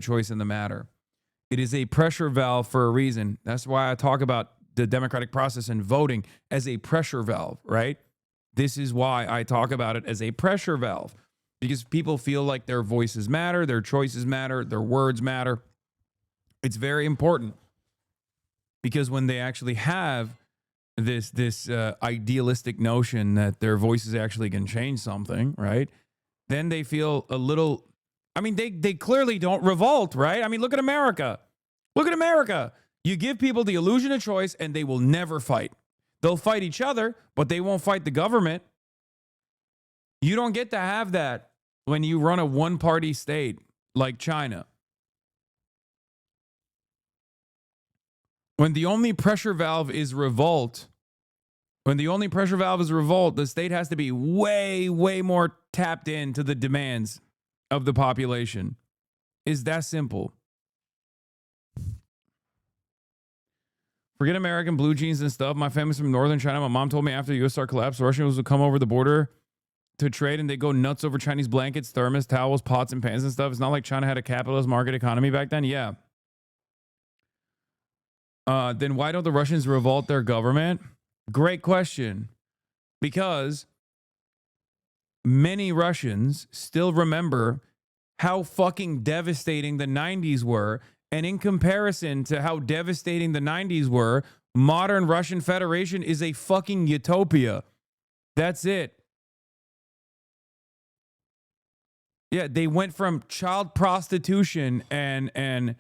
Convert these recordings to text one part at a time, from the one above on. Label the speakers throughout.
Speaker 1: choice in the matter. It is a pressure valve for a reason. That's why I talk about the democratic process and voting as a pressure valve, right? This is why I talk about it as a pressure valve, because people feel like their voices matter, their choices matter, their words matter. It's very important because when they actually have this idealistic notion that their voices actually can change something, right? Then they feel a little. I mean, they clearly don't revolt, right? I mean, look at America. Look at America. You give people the illusion of choice and they will never fight. They'll fight each other, but they won't fight the government. You don't get to have that when you run a one-party state like China. When the only pressure valve is revolt, the state has to be way, way more tapped into the demands of the population. Is that simple? Forget American blue jeans and stuff. My family's from northern China. My mom told me after the USSR collapsed, Russians would come over the border to trade and they go nuts over Chinese blankets, thermos, towels, pots, and pans and stuff. It's not like China had a capitalist market economy back then. Yeah. Then why don't the Russians revolt their government? Great question. Because many Russians still remember how fucking devastating the 90s were. And in comparison to how devastating the 90s were, modern Russian Federation is a fucking utopia. That's it. Yeah, they went from child prostitution and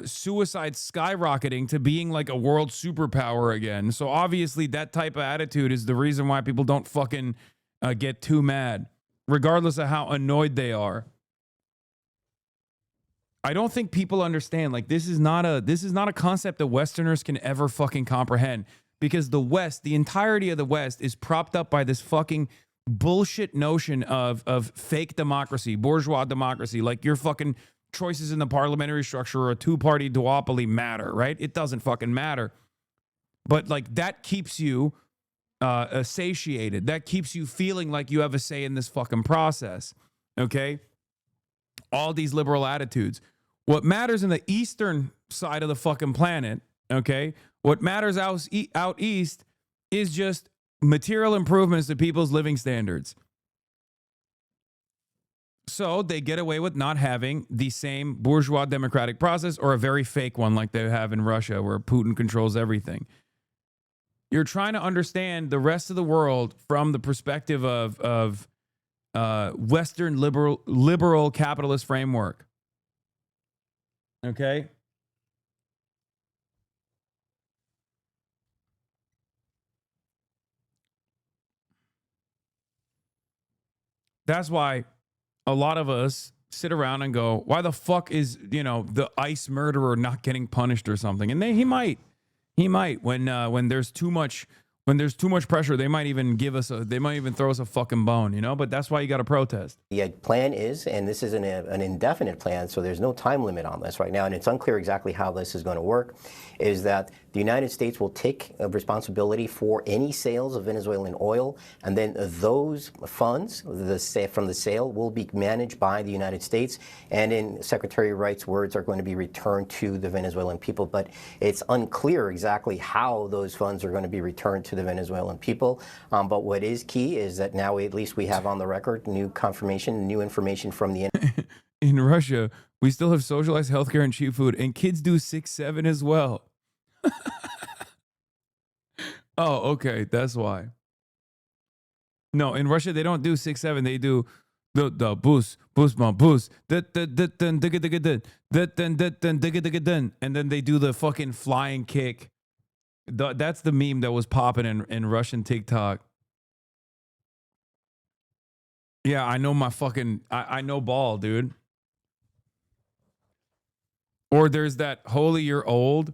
Speaker 1: suicide skyrocketing to being like a world superpower again. So obviously that type of attitude is the reason why people don't fucking get too mad, regardless of how annoyed they are. I don't think people understand. Like, this is not a concept that Westerners can ever fucking comprehend, because the West, the entirety of the West, is propped up by this fucking bullshit notion of fake democracy, bourgeois democracy. Like, your fucking choices in the parliamentary structure or a two-party duopoly matter, right? It doesn't fucking matter. But like, that keeps you satiated. That keeps you feeling like you have a say in this fucking process. Okay? All these liberal attitudes. What matters in the eastern side of the fucking planet, okay? What matters out east is just material improvements to people's living standards. So they get away with not having the same bourgeois democratic process, or a very fake one like they have in Russia, where Putin controls everything. You're trying to understand the rest of the world from the perspective of Western liberal capitalist framework. Okay? That's why a lot of us sit around and go, why the fuck is, the ICE murderer not getting punished or something? And he might when there's too much pressure, they might even throw us a fucking bone, but that's why you got to protest.
Speaker 2: The plan is, and this is an indefinite plan, so there's no time limit on this right now, and it's unclear exactly how this is going to work, is that the United States will take responsibility for any sales of Venezuelan oil, and then those funds from the sale will be managed by the United States, and in Secretary Wright's words, are going to be returned to the Venezuelan people. But it's unclear exactly how those funds are going to be returned to the Venezuelan people. But what is key is that now at least we have on the record new confirmation, new information from the
Speaker 1: in Russia, we still have socialized healthcare and cheap food, and kids do 6-7 as well. Oh, okay, that's why. No, in Russia they don't do 6-7. They do the boost my boost, and then they do the fucking flying kick. That's the meme that was popping in Russian TikTok. Yeah, I know I know ball, dude. Or there's that holy you're old.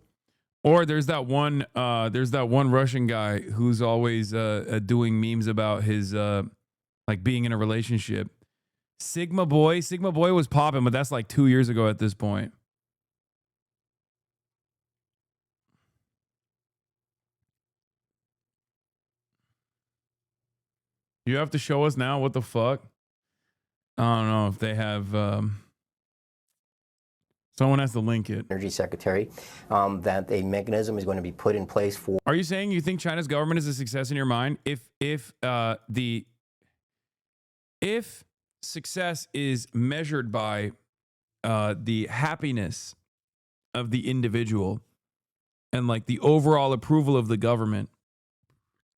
Speaker 1: Or there's that one Russian guy who's always doing memes about his like being in a relationship. Sigma Boy was popping, but that's like 2 years ago at this point. You have to show us now. What the fuck? I don't know if they have. Someone has to link it.
Speaker 2: Energy Secretary, that a mechanism is going to be put in place for.
Speaker 1: Are you saying you think China's government is a success in your mind? If success is measured by the happiness of the individual and like the overall approval of the government,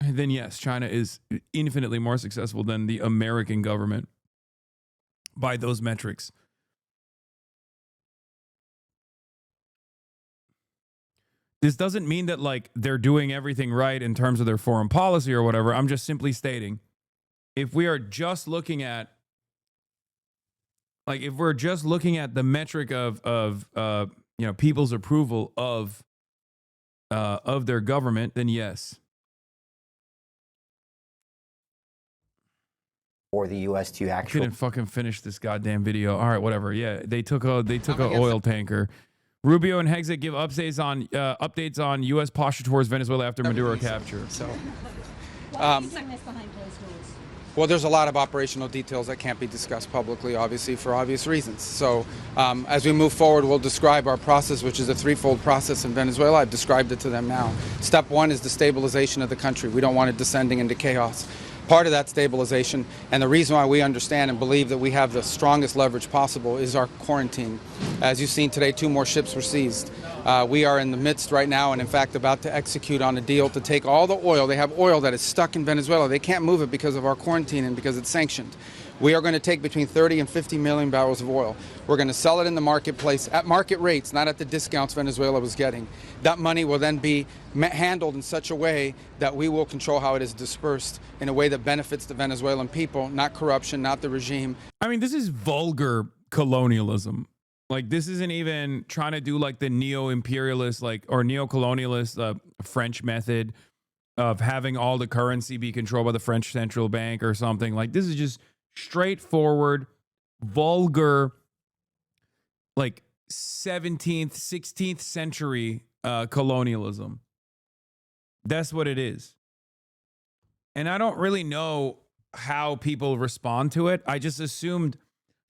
Speaker 1: then yes, China is infinitely more successful than the American government by those metrics. This doesn't mean that like they're doing everything right in terms of their foreign policy or whatever. I'm just simply stating, if we are just looking at the metric of people's approval of their government, then yes.
Speaker 2: For the U.S. to actually
Speaker 1: Couldn't fucking finish this goddamn video. All right, whatever. Yeah, they took a oil tanker. Rubio and Hegseth give updates on U.S. posture towards Venezuela after Maduro capture.
Speaker 3: So,
Speaker 4: What is behind closed doors?
Speaker 3: well, there's a lot of operational details that can't be discussed publicly, obviously, for obvious reasons. So, as we move forward, we'll describe our process, which is a threefold process in Venezuela. I've described it to them now. Step one is the stabilization of the country. We don't want it descending into chaos. Part of that stabilization, and the reason why we understand and believe that we have the strongest leverage possible, is our quarantine. As you've seen today, 2 more ships were seized. We are in the midst right now and in fact about to execute on a deal to take all the oil. They have oil that is stuck in Venezuela. They can't move it because of our quarantine and because it's sanctioned. We are going to take between 30 and 50 million barrels of oil. We're going to sell it in the marketplace at market rates, not at the discounts Venezuela was getting. That money will then be handled in such a way that we will control how it is dispersed in a way that benefits the Venezuelan people, not corruption, not the regime.
Speaker 1: I mean, this is vulgar colonialism. Like, this isn't even trying to do like the neo-imperialist or neo-colonialist French method of having all the currency be controlled by the French central bank or something. Like, this is just straightforward, vulgar, like 17th, 16th century colonialism. That's what it is. And I don't really know how people respond to it. I just assumed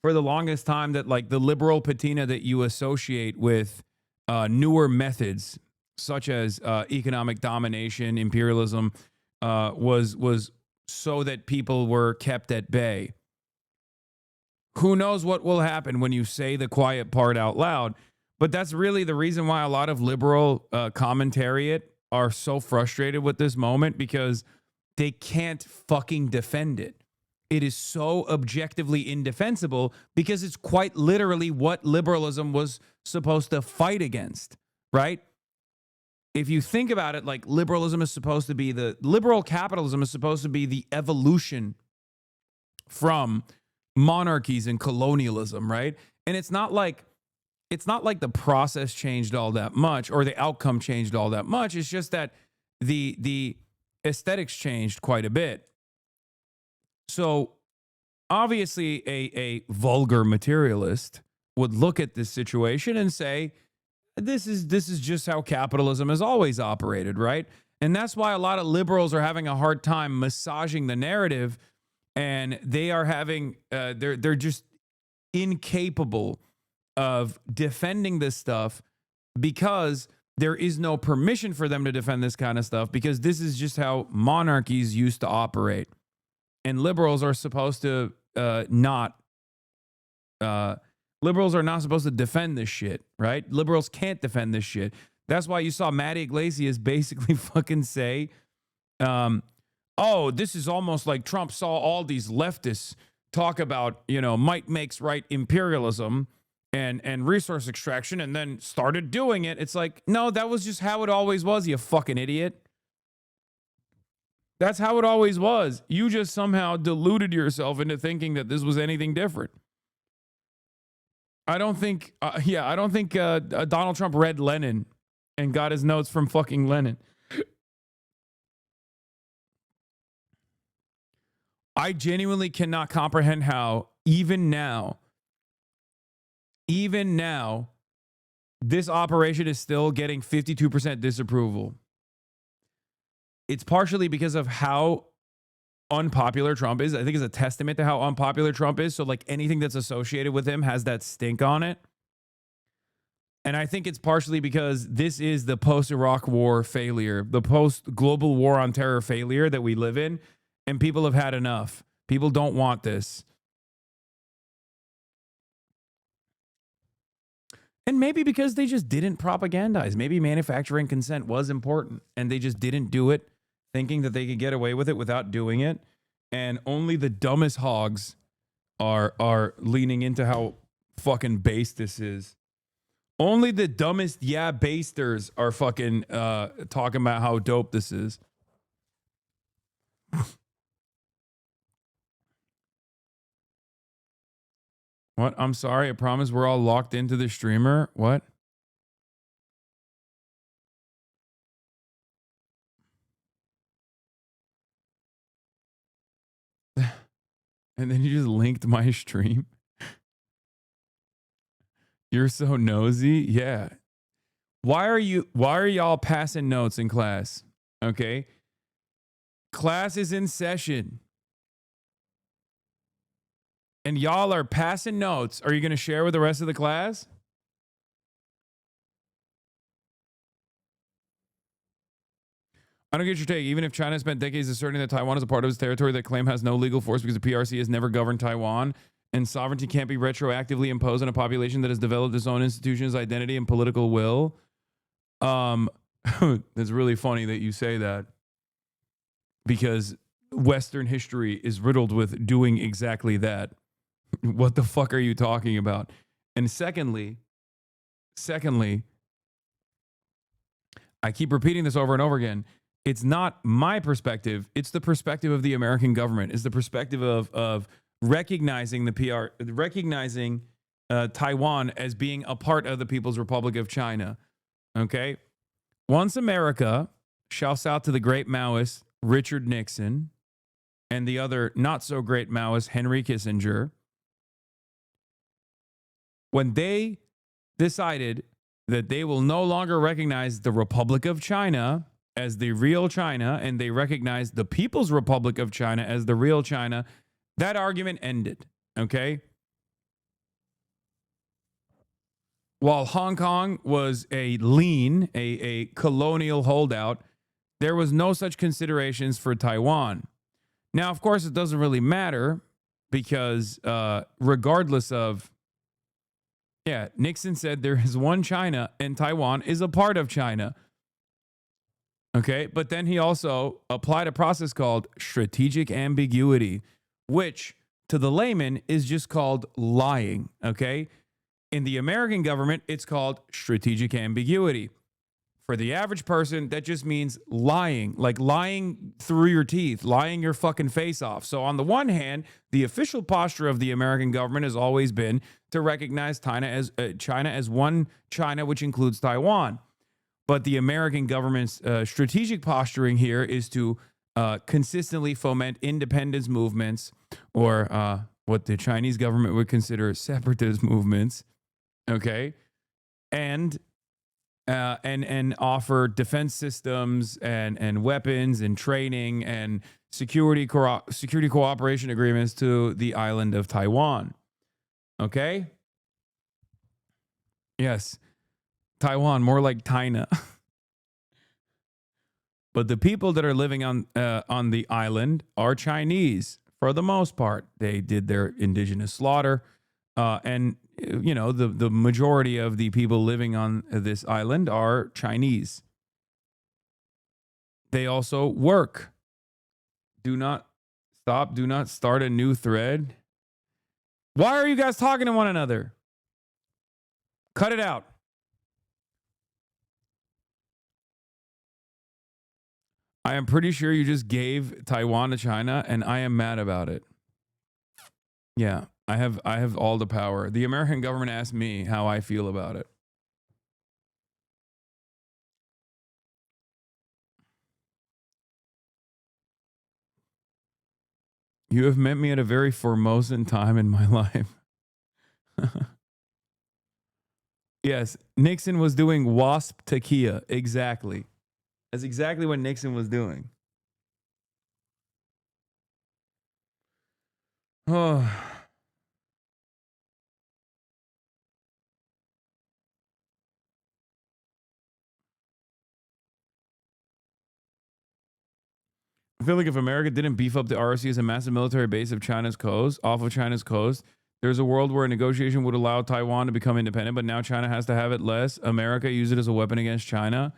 Speaker 1: for the longest time that like the liberal patina that you associate with newer methods, such as economic domination, imperialism, was so that people were kept at bay. Who knows what will happen when you say the quiet part out loud? But that's really the reason why a lot of liberal commentariat are so frustrated with this moment, because they can't fucking defend it. It is so objectively indefensible because it's quite literally what liberalism was supposed to fight against, right? If you think about it, like liberal capitalism is supposed to be the evolution from monarchies and colonialism, right? And it's not like the process changed all that much or the outcome changed all that much. It's just that the aesthetics changed quite a bit. So obviously a vulgar materialist would look at this situation and say, this is just how capitalism has always operated, right? And that's why a lot of liberals are having a hard time massaging the narrative, and they are having they're just incapable of defending this stuff because there is no permission for them to defend this kind of stuff, because this is just how monarchies used to operate. And liberals are supposed to liberals are not supposed to defend this shit, right? Liberals can't defend this shit. That's why you saw Matty Iglesias basically fucking say, oh, this is almost like Trump saw all these leftists talk about, might makes right imperialism and resource extraction and then started doing it. It's like, no, that was just how it always was, you fucking idiot. That's how it always was. You just somehow deluded yourself into thinking that this was anything different. I don't think Donald Trump read Lenin and got his notes from fucking Lenin. I genuinely cannot comprehend how even now, this operation is still getting 52% disapproval. It's partially because of how unpopular Trump is. I think it's a testament to how unpopular Trump is. So like anything that's associated with him has that stink on it. And I think it's partially because this is the post-Iraq war failure, the post-global war on terror failure that we live in, and people have had enough. People don't want this. And maybe because they just didn't propagandize. Maybe manufacturing consent was important, and they just didn't do it, thinking that they could get away with it without doing it. And only the dumbest hogs are leaning into how fucking base this is. Only the dumbest basters are fucking talking about how dope this is. What? I'm sorry. I promise we're all locked into the streamer. What? And then you just linked my stream. You're so nosy. Yeah. Why are y'all passing notes in class? Okay. Class is in session. And y'all are passing notes. Are you going to share with the rest of the class? I don't get your take. Even if China spent decades asserting that Taiwan is a part of its territory, that claim has no legal force because the PRC has never governed Taiwan, and sovereignty can't be retroactively imposed on a population that has developed its own institutions, identity, and political will. It's really funny that you say that, because Western history is riddled with doing exactly that. What the fuck are you talking about? And secondly, I keep repeating this over and over again. It's not my perspective. It's the perspective of the American government. It's the perspective of recognizing recognizing Taiwan as being a part of the People's Republic of China. Okay? Once America, shouts out to the great Maoist Richard Nixon and the other not so great Maoist Henry Kissinger, when they decided that they will no longer recognize the Republic of China as the real China, and they recognize the People's Republic of China as the real China, that argument ended, okay? While Hong Kong was a colonial holdout, there was no such considerations for Taiwan. Now, of course, it doesn't really matter because regardless of, Nixon said there is one China and Taiwan is a part of China. Okay, but then he also applied a process called strategic ambiguity, which to the layman is just called lying. Okay, in the American government, it's called strategic ambiguity. For the average person, that just means lying, like lying through your teeth, lying your fucking face off. So on the one hand, the official posture of the American government has always been to recognize China as one China, which includes Taiwan. But the American government's strategic posturing here is to consistently foment independence movements, or what the Chinese government would consider separatist movements. Okay, and offer defense systems and weapons and training and security cooperation agreements to the island of Taiwan. Okay? Yes. Taiwan, more like China. But the people that are living on the island are Chinese for the most part. They did their indigenous slaughter, and the majority of the people living on this island are Chinese. They also work. Do not stop. Do not start a new thread. Why are you guys talking to one another? Cut it out. I am pretty sure you just gave Taiwan to China, and I am mad about it. Yeah, I have all the power. The American government asked me how I feel about it. You have met me at a very Formosan time in my life. Yes, Nixon was doing WASP Takia. Exactly. That's exactly what Nixon was doing. Oh. I feel like if America didn't beef up the ROC as a massive military base of China's coast, off of China's coast, there's a world where a negotiation would allow Taiwan to become independent, but now China has to have it less. America use it as a weapon against China.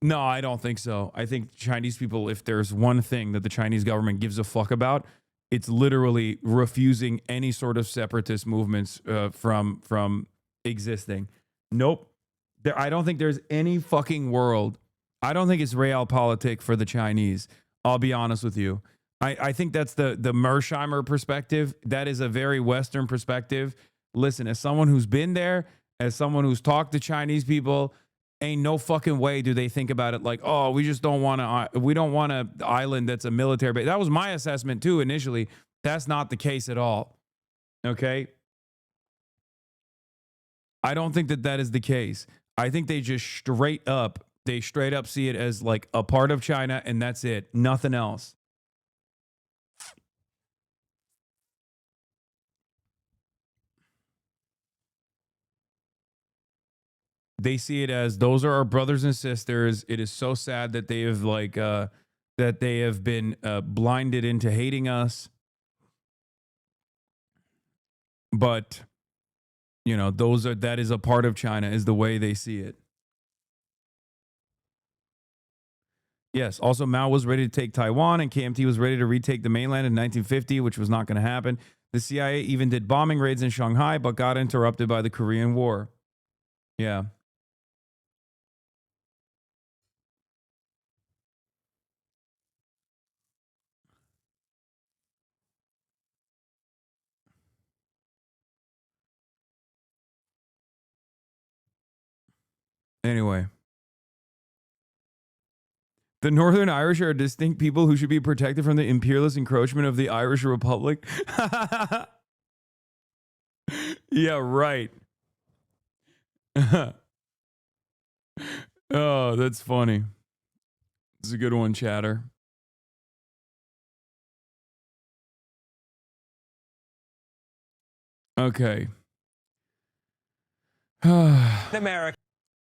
Speaker 1: No, I don't think so. I think Chinese people, if there's one thing that the Chinese government gives a fuck about, it's literally refusing any sort of separatist movements from existing. Nope. I don't think there's any fucking world. I don't think it's realpolitik for the Chinese. I'll be honest with you. I think that's the Mersheimer perspective. That is a very Western perspective. Listen, as someone who's been there, as someone who's talked to Chinese people, ain't no fucking way do they think about it like, oh, we don't want an island that's a military base. That was my assessment too initially. That's not the case at all. Okay? I don't think that is the case. I think they just straight up see it as like a part of China and that's it. Nothing else. They see it as those are our brothers and sisters. It is so sad that they have been blinded into hating us. But you know, that is a part of China is the way they see it. Yes. Also, Mao was ready to take Taiwan and KMT was ready to retake the mainland in 1950, which was not going to happen. The CIA even did bombing raids in Shanghai, but got interrupted by the Korean War. Yeah. Anyway. The Northern Irish are distinct people who should be protected from the imperialist encroachment of the Irish Republic. Yeah, right. Oh, that's funny. It's a good one, chatter. Okay.
Speaker 5: America.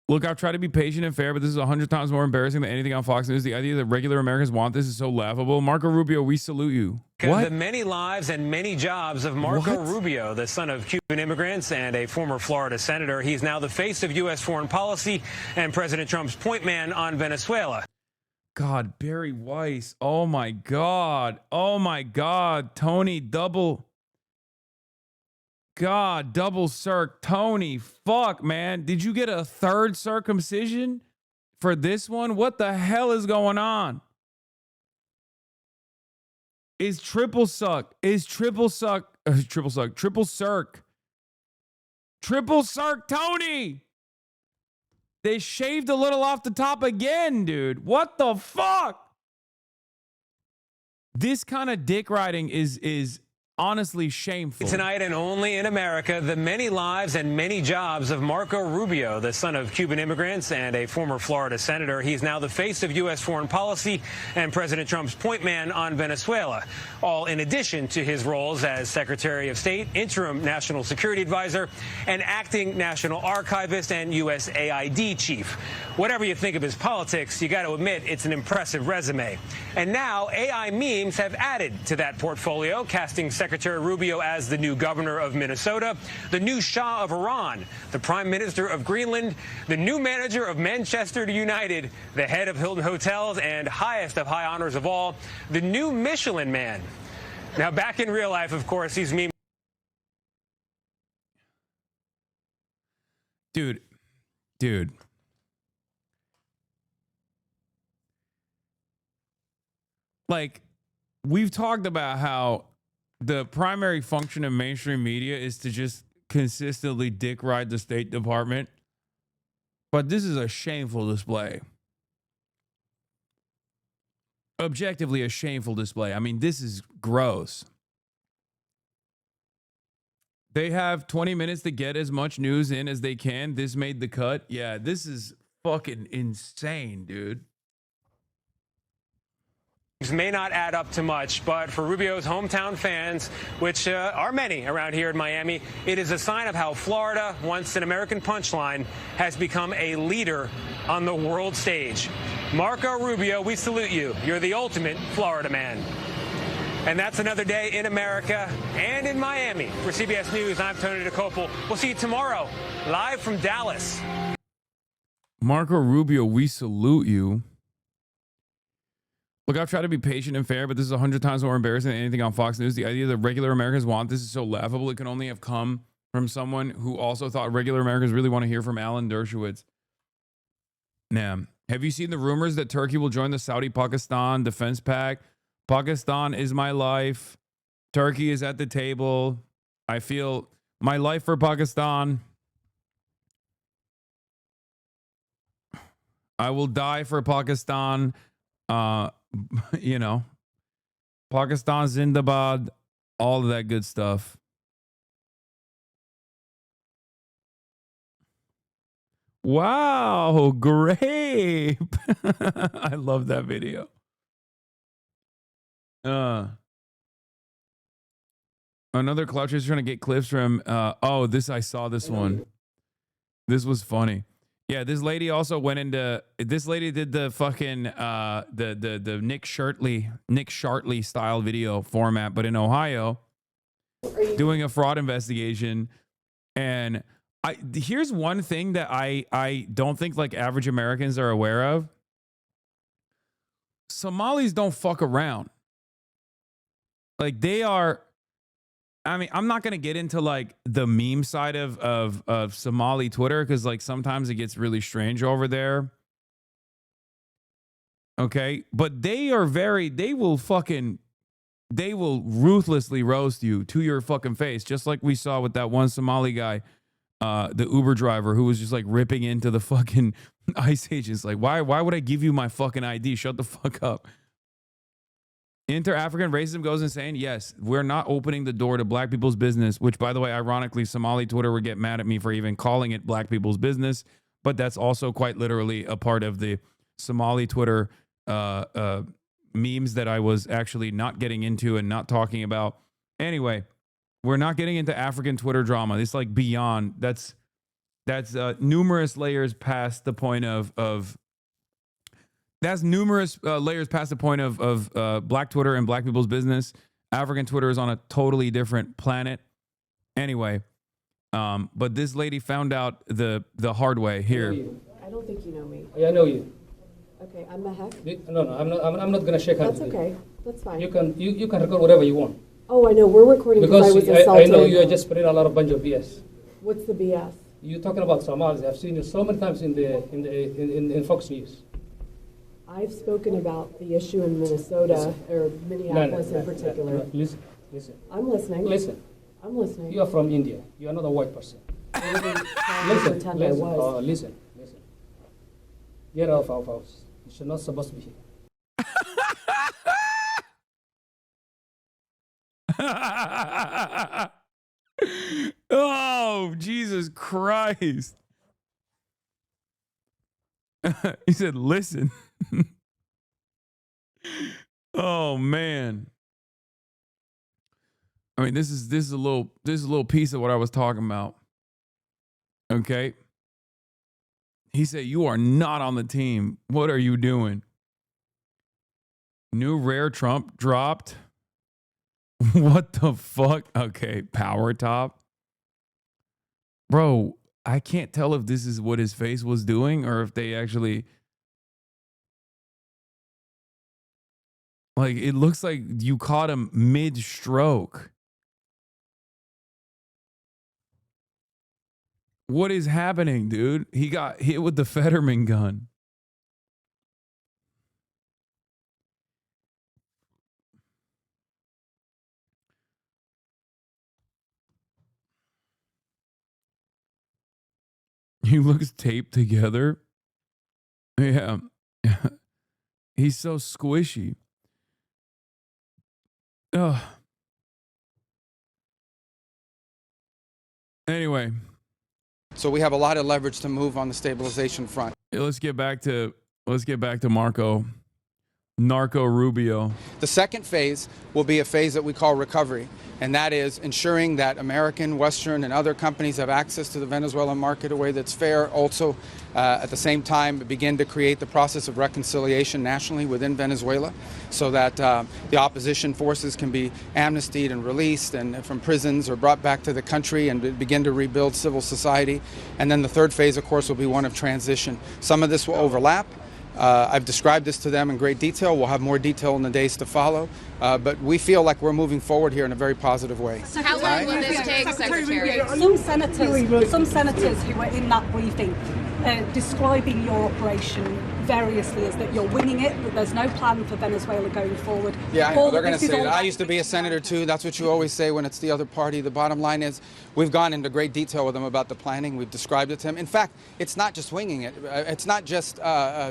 Speaker 1: Look, I've tried to be patient and fair, but this is 100 times more embarrassing than anything on Fox News. The idea that regular Americans want this is so laughable. Marco Rubio, we salute you. What?
Speaker 5: The many lives and many jobs of Marco
Speaker 1: What?
Speaker 5: Rubio, the son of Cuban immigrants and a former Florida senator. He's now the face of U.S. foreign policy and President Trump's point man on Venezuela.
Speaker 1: God, Barry Weiss. Oh, my God. Oh, my God. Tony, double circ. Tony, fuck, man. Did you get a third circumcision for this one? What the hell is going on? Is triple circ. Triple circ, Tony. They shaved a little off the top again, dude. What the fuck? This kind of dick riding is honestly shameful.
Speaker 5: Tonight and only in America, the many lives and many jobs of Marco Rubio, the son of Cuban immigrants and a former Florida senator. He's now the face of U.S. foreign policy and President Trump's point man on Venezuela, all in addition to his roles as Secretary of State, interim national security advisor, and acting national archivist and USAID chief. Whatever you think of his politics, you got to admit it's an impressive resume. And now AI memes have added to that portfolio, casting Secretary Rubio as the new governor of Minnesota, the new Shah of Iran, the prime minister of Greenland, the new manager of Manchester United, the head of Hilton Hotels, and highest of high honors of all, the new Michelin man. Now, back in real life, of course, these memes.
Speaker 1: Dude. Like, we've talked about how the primary function of mainstream media is to just consistently dick ride the State Department. But this is a shameful display. Objectively, a shameful display. I mean, this is gross. They have 20 minutes to get as much news in as they can. This made the cut. Yeah, this is fucking insane, dude.
Speaker 5: may not add up to much, but for Rubio's hometown fans, which are many around here in Miami, it is a sign of how Florida, once an American punchline, has become a leader on the world stage. Marco Rubio, we salute you. You're the ultimate Florida man. And that's another day in America and in Miami. For CBS News, I'm Tony DeCopel. We'll see you tomorrow, live from Dallas.
Speaker 1: Marco Rubio, we salute you. Look, I've tried to be patient and fair, but this is 100 times more embarrassing than anything on Fox News. The idea that regular Americans want this is so laughable. It can only have come from someone who also thought regular Americans really want to hear from Alan Dershowitz. Now, have you seen the rumors that Turkey will join the Saudi-Pakistan defense pact? Pakistan is my life. Turkey is at the table. I feel my life for Pakistan. I will die for Pakistan. You know, Pakistan Zindabad, all of that good stuff. Wow, grape. I love that video. Another clout chaser trying to get clips from I saw this one. This was funny. Yeah, this lady also went into this lady did the fucking the Nick Shartley style video format, but in Ohio, doing a fraud investigation. And here's one thing that I don't think like average Americans are aware of. Somalis don't fuck around. Like they are. I mean, I'm not going to get into like the meme side of Somali Twitter because like sometimes it gets really strange over there. Okay. But they will ruthlessly roast you to your fucking face. Just like we saw with that one Somali guy, the Uber driver who was just like ripping into the fucking ICE agents. Like, why would I give you my fucking ID? Shut the fuck up. Inter-African racism goes insane. Yes, we're not opening the door to black people's business, which, by the way, ironically, Somali Twitter would get mad at me for even calling it black people's business. But that's also quite literally a part of the Somali Twitter memes that I was actually not getting into and not talking about. Anyway, we're not getting into African Twitter drama. It's like beyond. That's numerous layers past the point of That's numerous layers past the point of black Twitter and black people's business. African Twitter is on a totally different planet. Anyway, but this lady found out the hard way here.
Speaker 6: I don't think you know me.
Speaker 7: Yeah, I know you.
Speaker 6: Okay, I'm Mahek.
Speaker 7: No, I'm not gonna shake hands
Speaker 6: That's
Speaker 7: with you.
Speaker 6: okay. That's fine.
Speaker 7: You can record whatever you want.
Speaker 6: Oh, I know. We're recording because I was
Speaker 7: Because
Speaker 6: assaulted.
Speaker 7: I know you are just spreading a lot of bunch of BS.
Speaker 6: What's the BS?
Speaker 7: You're talking about Somalis. I've seen you so many times in Fox News.
Speaker 6: I've spoken about the issue in Minnesota or Minneapolis in particular.
Speaker 7: No, listen.
Speaker 6: I'm listening.
Speaker 7: Listen.
Speaker 6: I'm listening.
Speaker 7: You are from India. You are not a white person.
Speaker 6: I wasn't trying to
Speaker 7: Listen.
Speaker 6: pretend I was.
Speaker 7: Oh, listen. Get out of our house. You're not supposed to be here.
Speaker 1: Oh, Jesus Christ. He said, listen. Oh, man. I mean, this is a little piece of what I was talking about. Okay. He said, you are not on the team. What are you doing? New rare Trump dropped. What the fuck? Okay, power top. Bro, I can't tell if this is what his face was doing or if they actually... Like, it looks like you caught him mid-stroke. What is happening, dude? He got hit with the Fetterman gun. He looks taped together. Yeah. He's so squishy. Ugh. Anyway.
Speaker 3: So we have a lot of leverage to move on the stabilization front.
Speaker 1: Let's get back to Marco. Narco Rubio.
Speaker 3: The second phase will be a phase that we call recovery, and that is ensuring that American, Western, and other companies have access to the Venezuelan market in a way that's fair. Also, at the same time, begin to create the process of reconciliation nationally within Venezuela so that the opposition forces can be amnestied and released and from prisons or brought back to the country and begin to rebuild civil society. And then the third phase, of course, will be one of transition. Some of this will overlap. I've described this to them in great detail. We'll have more detail in the days to follow. But we feel like we're moving forward here in a very positive way.
Speaker 8: How long will this take, Secretary?
Speaker 4: Some senators who were in that briefing describing your operation variously as that you're winging it, that there's no plan for Venezuela going forward.
Speaker 3: Yeah, I know. They're going to say that. I used to be a senator too. That's what you always say when it's the other party. The bottom line is we've gone into great detail with them about the planning. We've described it to them. In fact, it's not just winging it. It's not just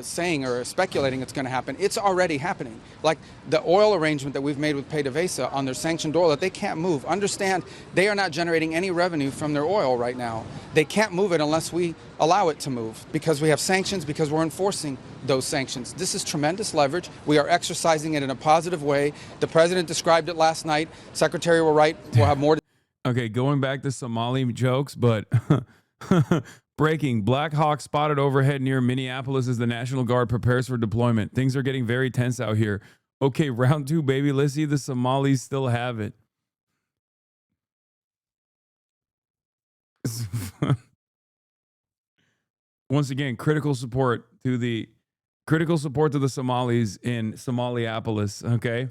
Speaker 3: saying or speculating it's going to happen. It's already happening. Like the oil arrangement that we've made with PDVSA on their sanctioned oil that they can't move. Understand, they are not generating any revenue from their oil right now. They can't move it unless we allow it to move because we have sanctions, because we're enforcing those sanctions. This is tremendous leverage. We are exercising it in a positive way. The president described it last night. Secretary will write. We'll have more.
Speaker 1: Okay, going back to Somali jokes, but breaking. Black Hawk spotted overhead near Minneapolis as the National Guard prepares for deployment. Things are getting very tense out here. Okay, round 2, baby. Let's see if the Somalis still have it. Once again, critical support to the Somalis in Somaliapolis, okay?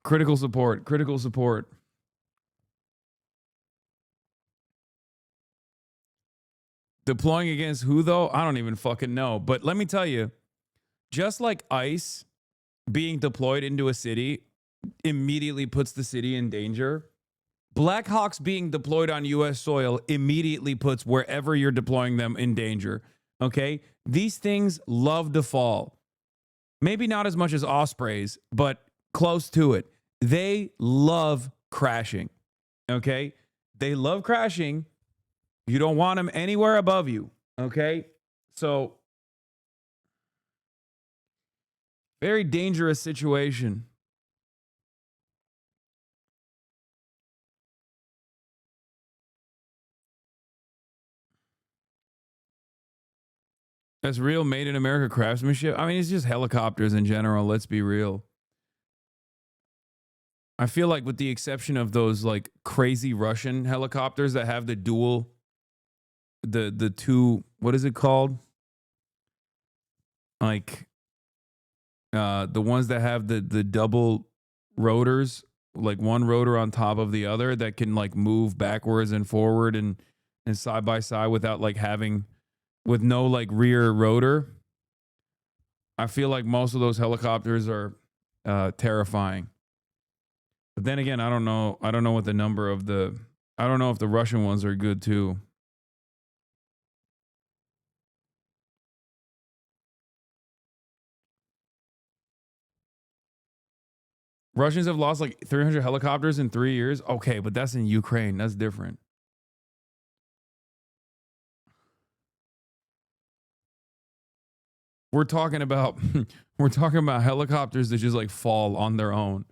Speaker 1: Critical support. Deploying against who, though? I don't even fucking know. But let me tell you, just like ICE being deployed into a city immediately puts the city in danger, Black Hawks being deployed on U.S. soil immediately puts wherever you're deploying them in danger, okay? These things love to fall. Maybe not as much as Ospreys, but close to it. They love crashing, okay? They love crashing. You don't want them anywhere above you, okay? So, very dangerous situation. That's real made in America craftsmanship. I mean, it's just helicopters in general. Let's be real. I feel like with the exception of those like crazy Russian helicopters that have the dual, the two, what is it called? Like the ones that have the double rotors, like one rotor on top of the other that can like move backwards and forward and side by side without like having, with no like rear rotor. I feel like most of those helicopters are terrifying. But then again, I don't know what the number of I don't know if the Russian ones are good too. Russians have lost like 300 helicopters in 3 years. Okay, but that's in Ukraine. That's different. We're talking about helicopters that just like fall on their own.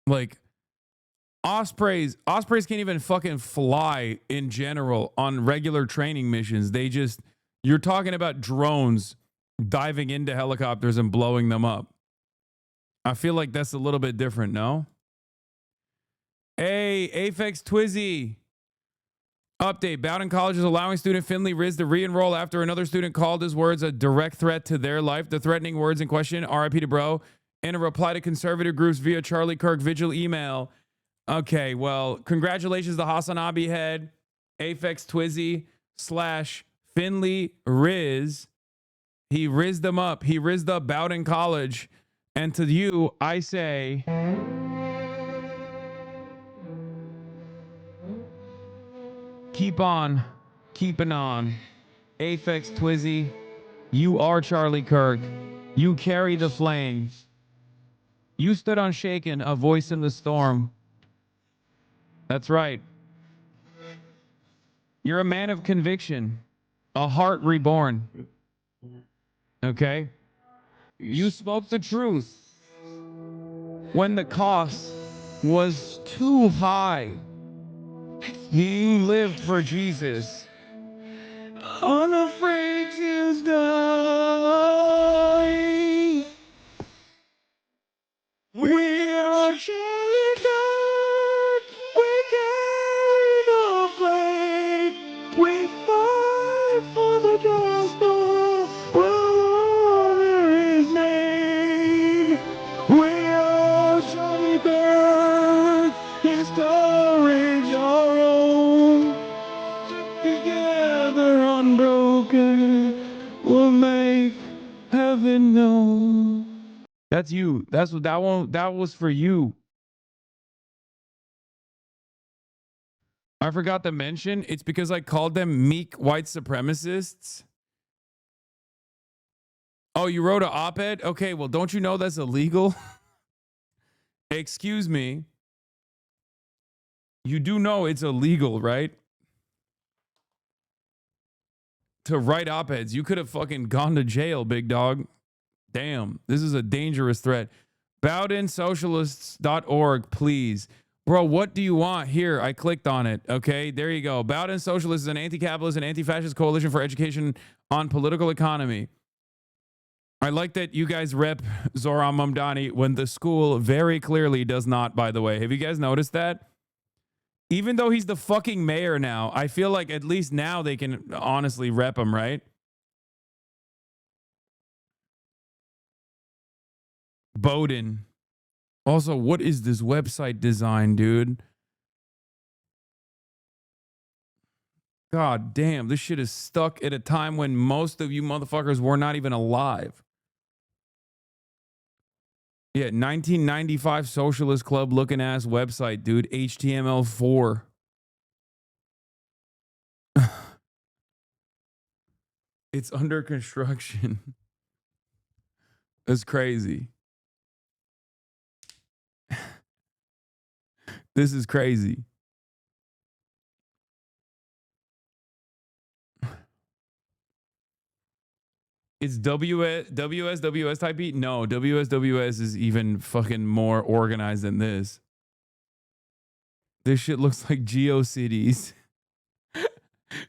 Speaker 1: Like Ospreys can't even fucking fly in general on regular training missions. You're talking about drones diving into helicopters and blowing them up. I feel like that's a little bit different, no? Hey, Aphex Twizzy. Update. Bowdoin College is allowing student Finley Riz to re-enroll after another student called his words a direct threat to their life. The threatening words in question, RIP to bro, in a reply to conservative groups via Charlie Kirk vigil email. Okay, well, congratulations to Hasanabi head, Aphex Twizzy / Finley Riz. He rizzed them up. He rizzed up Bowdoin College. And to you, I say, keep on keeping on. Aphex Twizzy, you are Charlie Kirk. You carry the flames. You stood unshaken, a voice in the storm. That's right. You're a man of conviction. A heart reborn. Okay? You spoke the truth when the cost was too high. You lived for Jesus. Unafraid to die. We are children. We carry the flame. We fight for the gospel. Where is name. We are Johnny Bird. His courage our own. Together unbroken, we'll make heaven known. That's you. That's what that one. That was for you. I forgot to mention. It's because I called them meek white supremacists. Oh, you wrote an op-ed? Okay, well, don't you know that's illegal? Excuse me. You do know it's illegal, right? To write op-eds. You could have fucking gone to jail, big dog. Damn, this is a dangerous threat. BowdenSocialists.org, please. Bro, what do you want? Here, I clicked on it. Okay, there you go. Bowden Socialists is an anti-capitalist and anti-fascist coalition for education on political economy. I like that you guys rep Zohran Mamdani when the school very clearly does not, by the way. Have you guys noticed that? Even though he's the fucking mayor now, I feel like at least now they can honestly rep him, right? Bowden. Also, what is this website design, dude? God damn, this shit is stuck at a time when most of you motherfuckers were not even alive. Yeah, 1995 Socialist Club looking ass website, dude. HTML4. It's under construction. That's crazy. This is crazy. It's WSWS type beat? No, WSWS is even fucking more organized than this. This shit looks like GeoCities.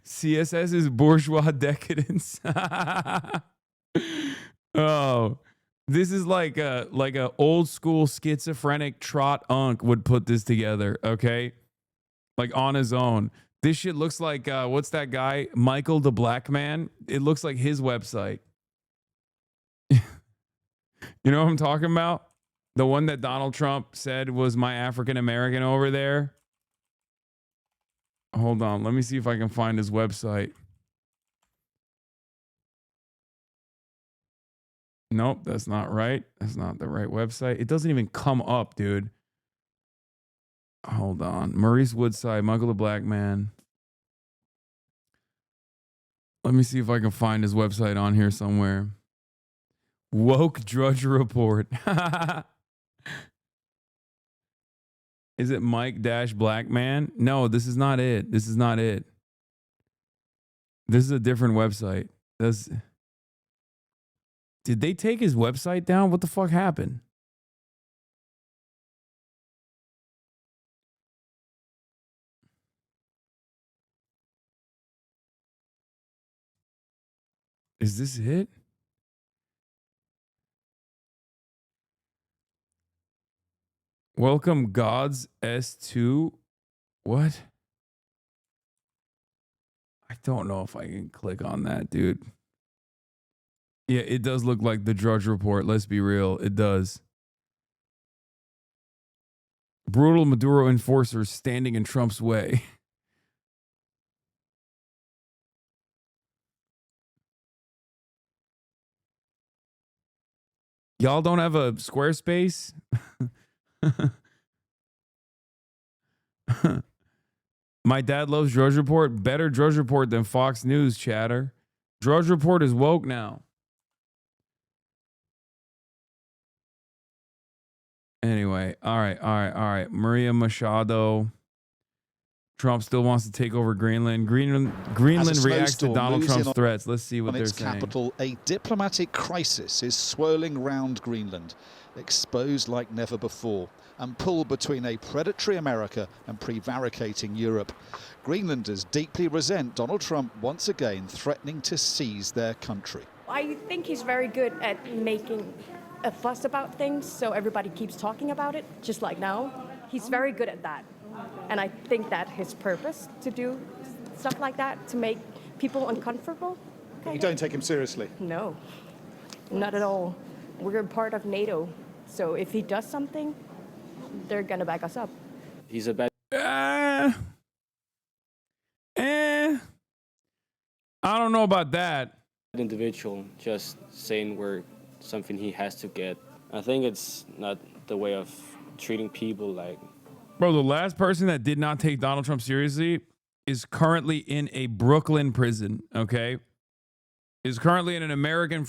Speaker 1: CSS is bourgeois decadence. Oh, this is like a old school schizophrenic trot unk would put this together, okay? Like on his own. This shit looks like what's that guy? Michael the Black Man. It looks like his website. You know what I'm talking about? The one that Donald Trump said was my African American over there. Hold on. Let me see if I can find his website. Nope, that's not right. That's not the right website. It doesn't even come up, dude. Hold on. Maurice Woodside, Michael the Black Man. Let me see if I can find his website on here somewhere. Woke Drudge Report. Is it Mike Blackman? No, this is not it. This is not it. This is a different website. Did they take his website down? What the fuck happened? Is this it? Welcome Gods S2. What? I don't know if I can click on that, dude. Yeah, it does look like the Drudge Report. Let's be real. It does. Brutal Maduro enforcers standing in Trump's way. Y'all don't have a Squarespace? My dad loves Drudge Report. Better Drudge Report than Fox News, chatter. Drudge Report is woke now. Anyway, all right. Maria Machado. Trump still wants to take over Greenland. Greenland reacts to Donald Trump's threats. Let's see what they're saying.
Speaker 9: Capital, a diplomatic crisis is swirling round Greenland, exposed like never before, and pulled between a predatory America and prevaricating Europe. Greenlanders deeply resent Donald Trump once again threatening to seize their country.
Speaker 10: I think he's very good at making a fuss about things, so everybody keeps talking about it, just like now. He's very good at that. And I think that his purpose to do stuff like that, to make people uncomfortable.
Speaker 9: You don't take him seriously?
Speaker 10: No, not at all. We're a part of NATO, so if he does something, they're gonna back us up.
Speaker 11: He's a bad...
Speaker 1: I don't know about that.
Speaker 11: individual, just saying we're something he has to get. I think it's not the way of treating people like...
Speaker 1: Bro, the last person that did not take Donald Trump seriously is currently in a Brooklyn prison, okay? Is currently in an American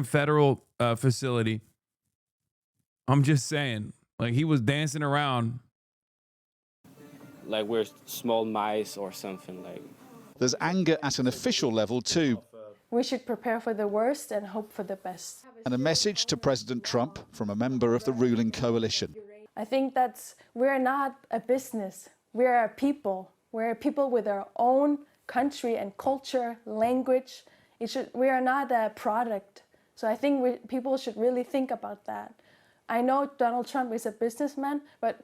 Speaker 1: federal facility. I'm just saying, like, he was dancing around
Speaker 11: like we're small mice or something. Like,
Speaker 9: there's anger at an official level too.
Speaker 12: We should prepare for the worst and hope for the best.
Speaker 9: And a message to President Trump from a member of the ruling coalition.
Speaker 12: I think we're not a business. We're a people. We're a people with our own country and culture, language. We are not a product. So I think people should really think about that. I know Donald Trump is a businessman, but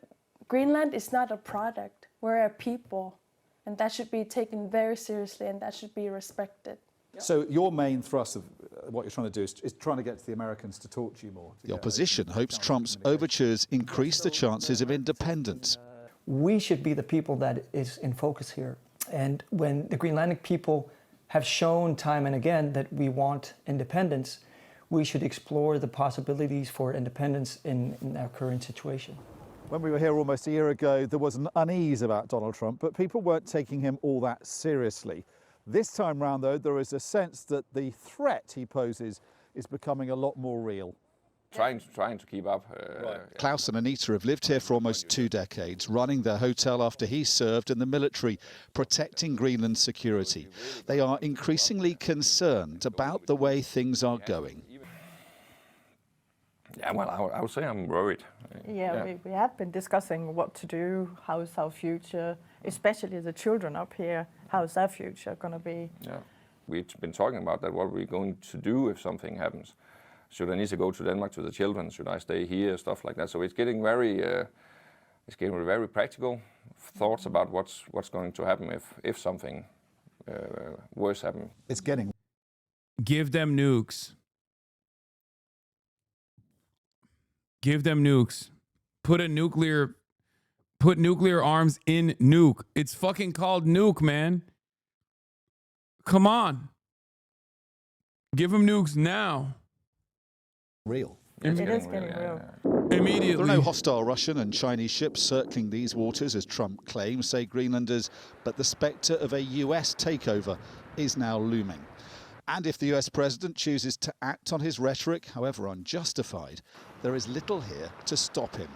Speaker 12: Greenland is not a product. We're a people. And that should be taken very seriously, and that should be respected.
Speaker 13: So your main thrust of what you're trying to do is trying to get to the Americans to talk to you more.
Speaker 9: The opposition hopes Trump's overtures increase the chances of independence.
Speaker 14: We should be the people that is in focus here. And when the Greenlandic people have shown time and again that we want independence, we should explore the possibilities for independence in our current situation.
Speaker 13: When we were here almost a year ago, there was an unease about Donald Trump, but people weren't taking him all that seriously. This time round, though, there is a sense that the threat he poses is becoming a lot more real.
Speaker 15: Trying to keep up.
Speaker 9: Klaus and Anita have lived here for almost 2 decades, running their hotel after he served in the military, protecting Greenland's security. They are increasingly concerned about the way things are going.
Speaker 15: Yeah, well, I would say I'm worried.
Speaker 16: Yeah. We have been discussing what to do, how is our future, especially the children up here, how is their future going to be?
Speaker 15: Yeah, we've been talking about that, what we're going to do if something happens. Should I need to go to Denmark to the children? Should I stay here? Stuff like that. So it's getting very practical thoughts about what's going to happen if something worse happens.
Speaker 13: It's getting.
Speaker 1: Give them nukes. Give them nukes. Put nuclear arms in nuke. It's fucking called nuke, man. Come on. Give them nukes now.
Speaker 13: Real.
Speaker 16: It is getting real.
Speaker 1: Immediately.
Speaker 9: There are no hostile Russian and Chinese ships circling these waters, as Trump claims, say Greenlanders, but the spectre of a US takeover is now looming. And if the US president chooses to act on his rhetoric, however unjustified, there is little here to stop him.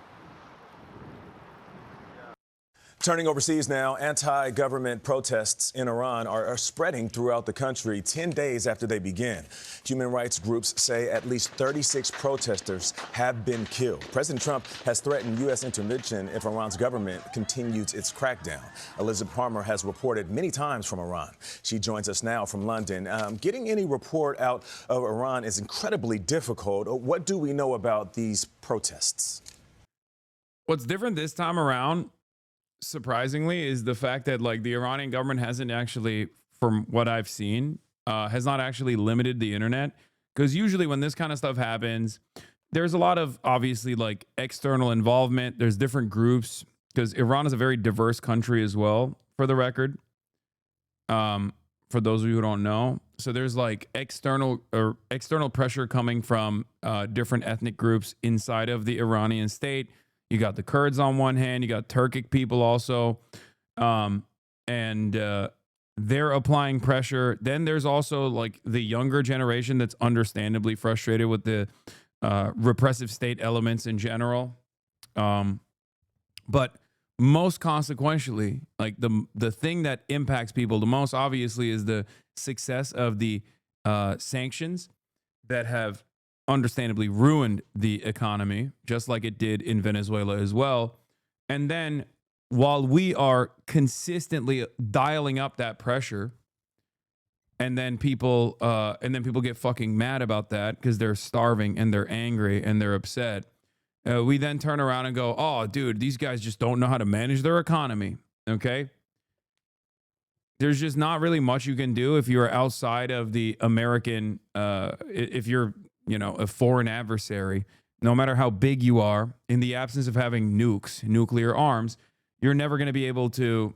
Speaker 17: Turning overseas now, anti-government protests in Iran are spreading throughout the country 10 days after they began. Human rights groups say at least 36 protesters have been killed. President Trump has threatened U.S. intervention if Iran's government continues its crackdown. Elizabeth Palmer has reported many times from Iran. She joins us now from London. Getting any report out of Iran is incredibly difficult. What do we know about these protests?
Speaker 1: What's different this time around, surprisingly, is the fact that like the Iranian government hasn't actually, from what I've seen, has not actually limited the internet. Because usually when this kind of stuff happens, there's a lot of obviously like external involvement. There's different groups, because Iran is a very diverse country as well, for the record. For those of you who don't know. So there's like external pressure coming from different ethnic groups inside of the Iranian state. You got the Kurds on one hand, you got Turkic people also, and they're applying pressure. Then there's also like the younger generation that's understandably frustrated with the repressive state elements in general. But most consequentially, like the thing that impacts people the most obviously is the success of the sanctions that have understandably ruined the economy, just like it did in Venezuela as well. And then while we are consistently dialing up that pressure, and then people get fucking mad about that because they're starving and they're angry and they're upset. We then turn around and go, oh, dude, these guys just don't know how to manage their economy. Okay. There's just not really much you can do if you're outside of the American, if you're, a foreign adversary, no matter how big you are, in the absence of having nuclear arms, you're never going to be able to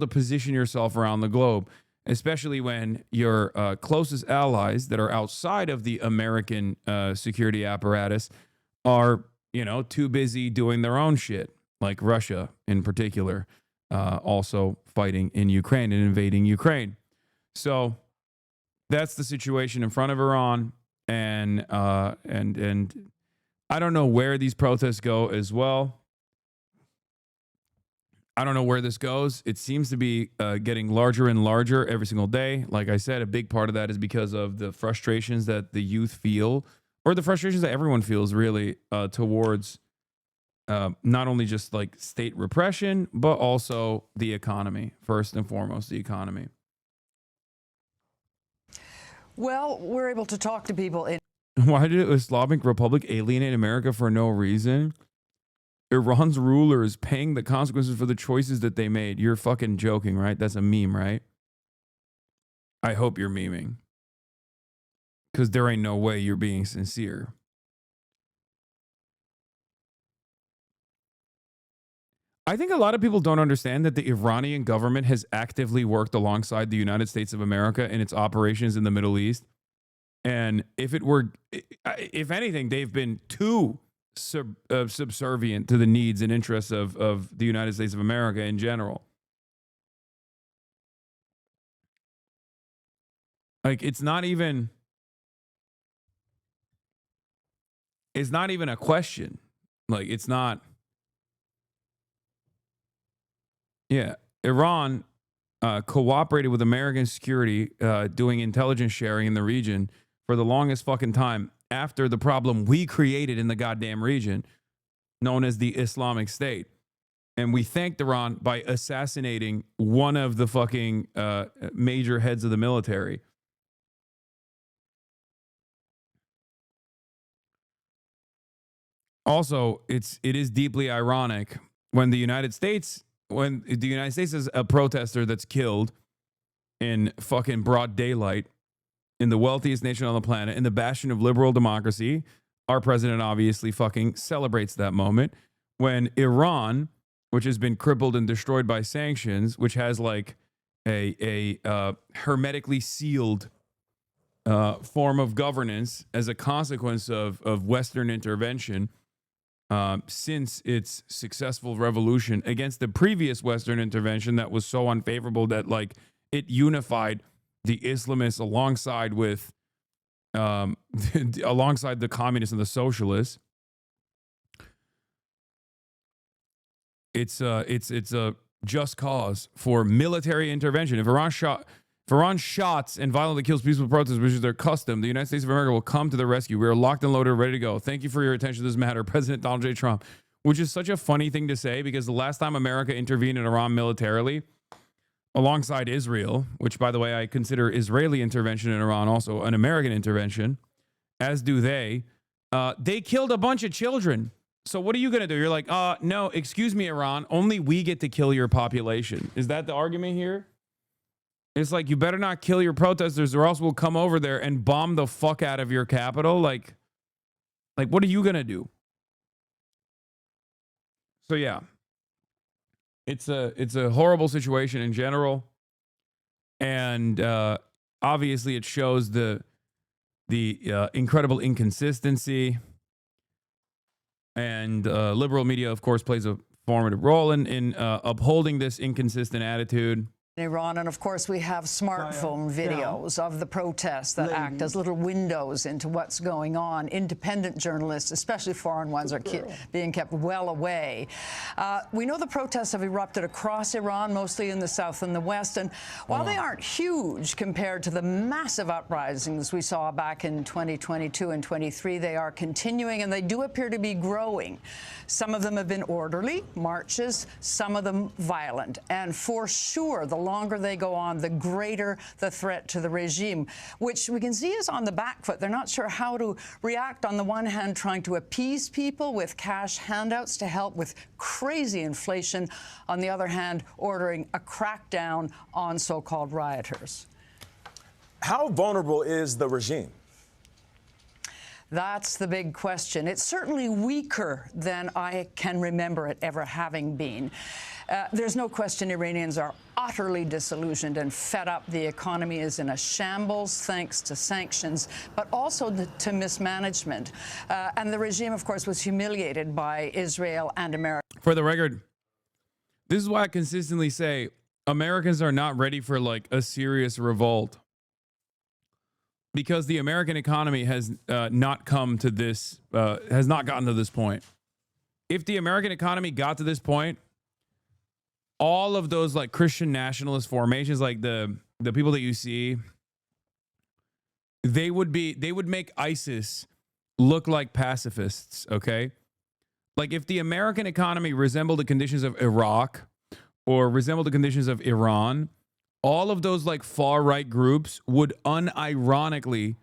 Speaker 1: position yourself around the globe, especially when your closest allies that are outside of the American security apparatus are, too busy doing their own shit, like Russia in particular, also fighting in Ukraine and invading Ukraine. So that's the situation in front of Iran, and I don't know where these protests go as well. I don't know where this goes. It seems to be getting larger and larger every single day. Like I said, a big part of that is because of the frustrations that the youth feel, or the frustrations that everyone feels really towards not only just like state repression, but also the economy. First and foremost, the economy.
Speaker 18: Well, we're able to talk to people in.
Speaker 1: Why did the Islamic Republic alienate America for no reason? Iran's ruler is paying the consequences for the choices that they made. You're fucking joking, right? That's a meme, right? I hope you're memeing. Because there ain't no way you're being sincere. I think a lot of people don't understand that the Iranian government has actively worked alongside the United States of America in its operations in the Middle East. And if anything, they've been too subservient to the needs and interests of the United States of America in general. Like, it's not even a question. Like, it's not. Yeah. Iran cooperated with American security doing intelligence sharing in the region for the longest fucking time after the problem we created in the goddamn region known as the Islamic State. And we thanked Iran by assassinating one of the fucking major heads of the military. Also, it is deeply ironic when the United States is a protester that's killed in fucking broad daylight in the wealthiest nation on the planet, in the bastion of liberal democracy. Our president obviously fucking celebrates that moment when Iran, which has been crippled and destroyed by sanctions, which has like a hermetically sealed form of governance as a consequence of Western intervention, since its successful revolution against the previous Western intervention that was so unfavorable that like it unified the Islamists alongside with alongside the communists and the socialists. It's a just cause for military intervention. If Iran shots and violently kills peaceful protesters, which is their custom, the United States of America will come to the rescue. We are locked and loaded, ready to go. Thank you for your attention to this matter, President Donald J. Trump. Which is such a funny thing to say, because the last time America intervened in Iran militarily, alongside Israel, which, by the way, I consider Israeli intervention in Iran also an American intervention, as do they killed a bunch of children. So what are you going to do? You're like, no, excuse me, Iran, only we get to kill your population. Is that the argument here? It's like, you better not kill your protesters or else we'll come over there and bomb the fuck out of your capital. Like what are you going to do? So yeah, it's a horrible situation in general. And obviously it shows the incredible inconsistency. And liberal media, of course, plays a formative role in upholding this inconsistent attitude.
Speaker 18: Iran, and of course we have smartphone videos of the protests that act as little windows into what's going on. Independent journalists, especially foreign ones, are being kept well away. We know the protests have erupted across Iran, mostly in the south and the west, and while they aren't huge compared to the massive uprisings we saw back in 2022 and 23, they are continuing, and they do appear to be growing. Some of them have been orderly marches, some of them violent, and for sure the longer they go on, the greater the threat to the regime, which we can see is on the back foot. They're not sure how to react. On the one hand, trying to appease people with cash handouts to help with crazy inflation. On the other hand, ordering a crackdown on so-called rioters.
Speaker 17: How vulnerable is the regime?
Speaker 18: That's the big question. It's certainly weaker than I can remember it ever having been. There's no question Iranians are utterly disillusioned and fed up. The economy is in a shambles thanks to sanctions, but also to mismanagement. And the regime, of course, was humiliated by Israel and America.
Speaker 1: For the record, this is why I consistently say Americans are not ready for like a serious revolt. Because the American economy has not come to this, has not gotten to this point. If the American economy got to this point, all of those like Christian nationalist formations, like the people that you see, they would make ISIS look like pacifists. Okay, like if the American economy resembled the conditions of Iraq or resembled the conditions of Iran, all of those like far right groups would unironically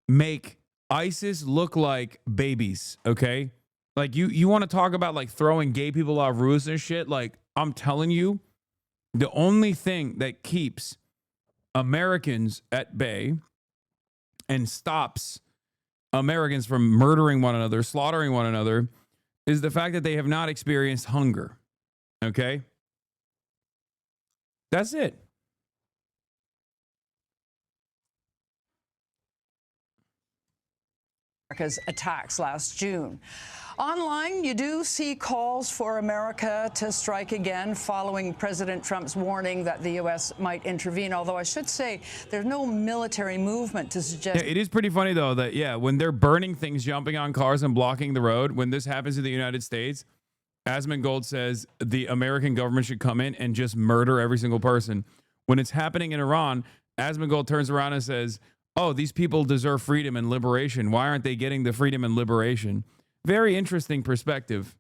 Speaker 1: make ISIS look like babies. Okay, like you want to talk about like throwing gay people off roofs and shit. Like I'm telling you, the only thing that keeps Americans at bay and stops Americans from murdering one another, slaughtering one another, is the fact that they have not experienced hunger. Okay, that's it.
Speaker 18: America's attacks last June. Online, you do see calls for America to strike again following President Trump's warning that the U.S. might intervene, although I should say there's no military movement to suggest...
Speaker 1: Yeah, it is pretty funny, though, that, yeah, when they're burning things, jumping on cars and blocking the road, when this happens in the United States, Asmongold says the American government should come in and just murder every single person. When it's happening in Iran, Asmongold turns around and says, oh, these people deserve freedom and liberation. Why aren't they getting the freedom and liberation? Very interesting perspective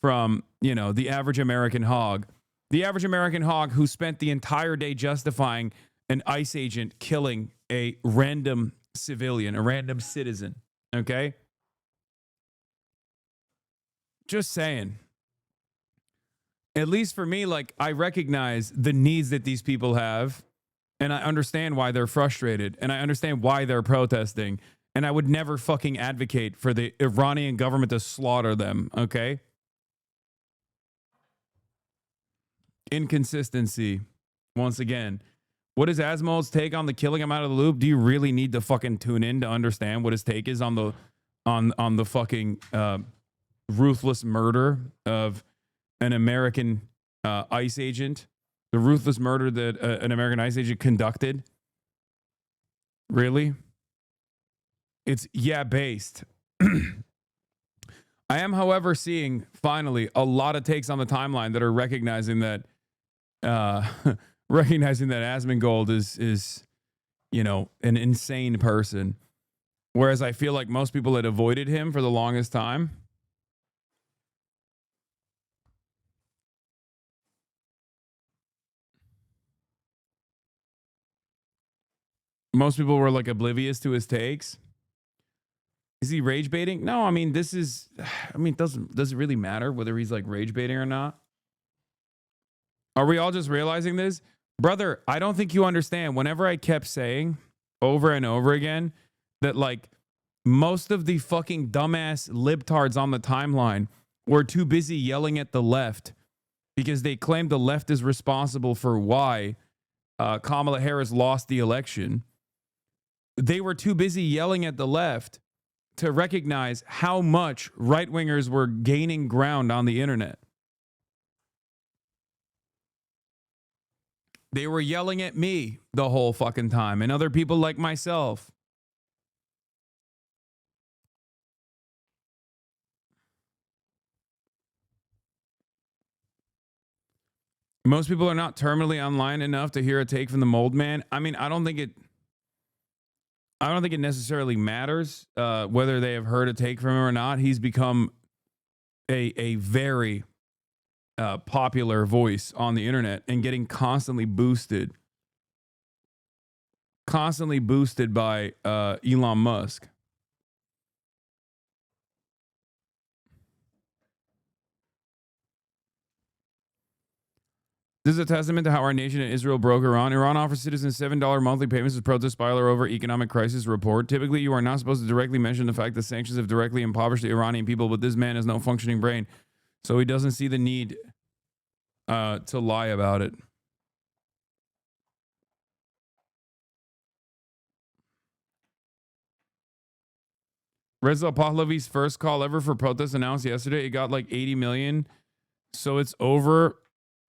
Speaker 1: from, you know, the average American hog. The average American hog who spent the entire day justifying an ICE agent killing a random civilian, a random citizen. Okay? Just saying. At least for me, like, I recognize the needs that these people have. And I understand why they're frustrated. And I understand why they're protesting. And I would never fucking advocate for the Iranian government to slaughter them. Okay? Inconsistency. Once again. What is Asmold's take on the killing him out of the loop? Do you really need to fucking tune in to understand what his take is on the fucking ruthless murder of an American ICE agent? The ruthless murder that an American ICE agent conducted? Really? It's based. I am, however, seeing finally a lot of takes on the timeline that are recognizing that Asmongold is, you know, an insane person. Whereas I feel like most people had avoided him for the longest time. Most people were like oblivious to his takes. Is he rage baiting? No, I mean, does it really matter whether he's like rage baiting or not? Are we all just realizing this? Brother, I don't think you understand. Whenever I kept saying over and over again that like most of the fucking dumbass libtards on the timeline were too busy yelling at the left because they claimed the left is responsible for why Kamala Harris lost the election. They were too busy yelling at the left to recognize how much right-wingers were gaining ground on the internet. They were yelling at me the whole fucking time and other people like myself. Most people are not terminally online enough to hear a take from the mold man. I mean, I don't think it necessarily matters whether they have heard a take from him or not. He's become a very popular voice on the internet and getting constantly boosted by Elon Musk. This is a testament to how our nation and Israel broke Iran. Iran offers citizens $7 monthly payments as protests spiral over economic crisis report. Typically, you are not supposed to directly mention the fact that sanctions have directly impoverished the Iranian people, but this man has no functioning brain, so he doesn't see the need to lie about it. Reza Pahlavi's first call ever for protests announced yesterday. It got like 80 million. So it's over,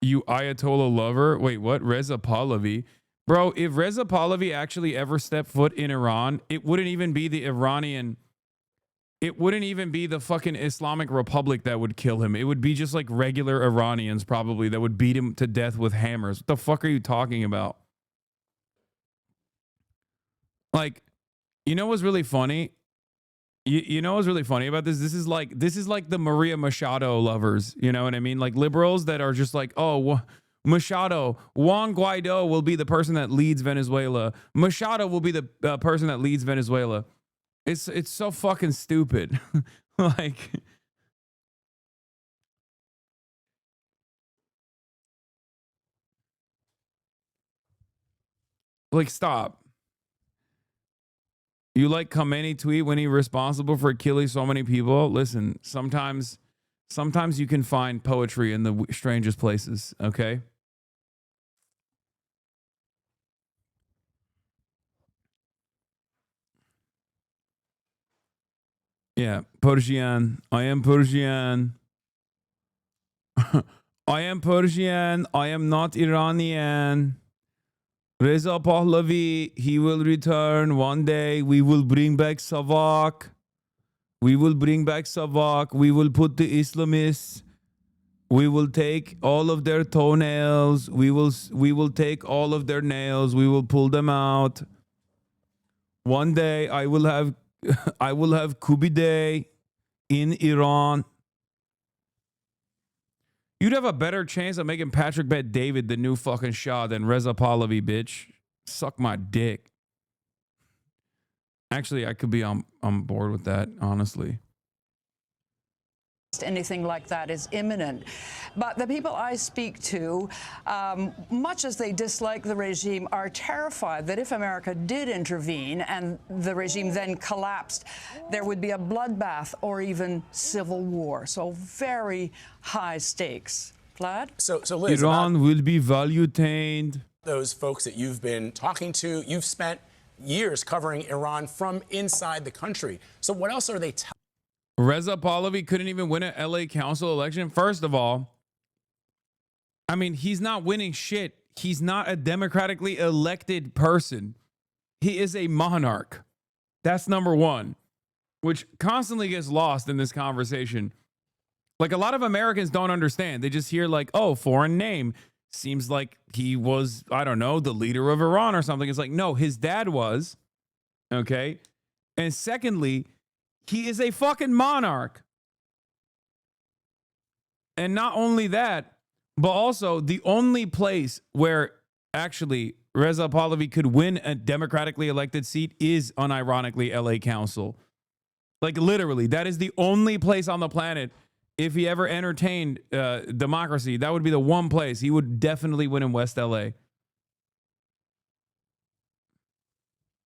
Speaker 1: you Ayatollah lover. Wait, what? Reza Pahlavi. Bro, if Reza Pahlavi actually ever stepped foot in Iran, it wouldn't even be the fucking Islamic Republic that would kill him. It would be just like regular Iranians probably that would beat him to death with hammers. What the fuck are you talking about? Like, you know what's really funny? You know what's really funny about this? This is like the Maria Machado lovers. You know what I mean? Like liberals that are just like, oh, Machado, Juan Guaido will be the person that leads Venezuela. Machado will be the person that leads Venezuela. It's so fucking stupid. like stop. You like Khomeini tweet when he responsible for killing so many people? Listen, sometimes you can find poetry in the strangest places, okay? Yeah, Persian. I am Persian. I am Persian. I am not Iranian. Reza Pahlavi, he will return one day. We will bring back Savak. We will bring back Savak. We will put the Islamists. We will take all of their toenails. We will take all of their nails. We will pull them out. One day I will have Kubi Day in Iran. You'd have a better chance of making Patrick Bet David the new fucking Shah than Reza Pahlavi, bitch. Suck my dick. Actually, I could be on board with that, honestly.
Speaker 18: Anything like that is imminent. But the people I speak to, much as they dislike the regime, are terrified that if America did intervene and the regime then collapsed, there would be a bloodbath or even civil war. So very high stakes. Vlad?
Speaker 19: So Liz,
Speaker 1: Iran will be value-tained.
Speaker 19: Those folks that you've been talking to, you've spent years covering Iran from inside the country. So what else are they telling?
Speaker 1: Reza Pahlavi couldn't even win an LA council election. First of all, I mean, he's not winning shit. He's not a democratically elected person. He is a monarch. That's number one, which constantly gets lost in this conversation. Like, a lot of Americans don't understand. They just hear like, oh, foreign name. Seems like he was, I don't know, the leader of Iran or something. It's like, no, his dad was. Okay. And secondly, he is a fucking monarch. And not only that, but also the only place where actually Reza Pahlavi could win a democratically elected seat is unironically LA Council. Like literally, that is the only place on the planet. If he ever entertained democracy, that would be the one place he would definitely win in West LA.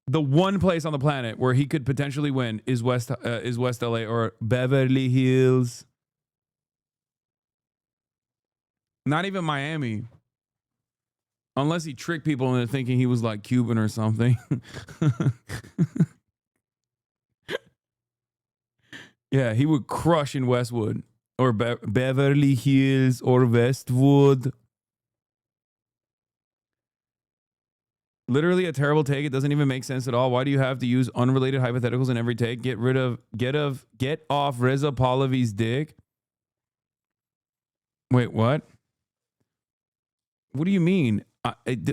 Speaker 1: The one place on the planet where he could potentially win is West LA or Beverly Hills. Not even Miami. Unless he tricked people into thinking he was like Cuban or something. Yeah, he would crush in Westwood or Beverly Hills or Westwood. Literally a terrible take. It doesn't even make sense at all. Why do you have to use unrelated hypotheticals in every take? Get off Reza Pahlavi's dick. Wait, what? What do you mean?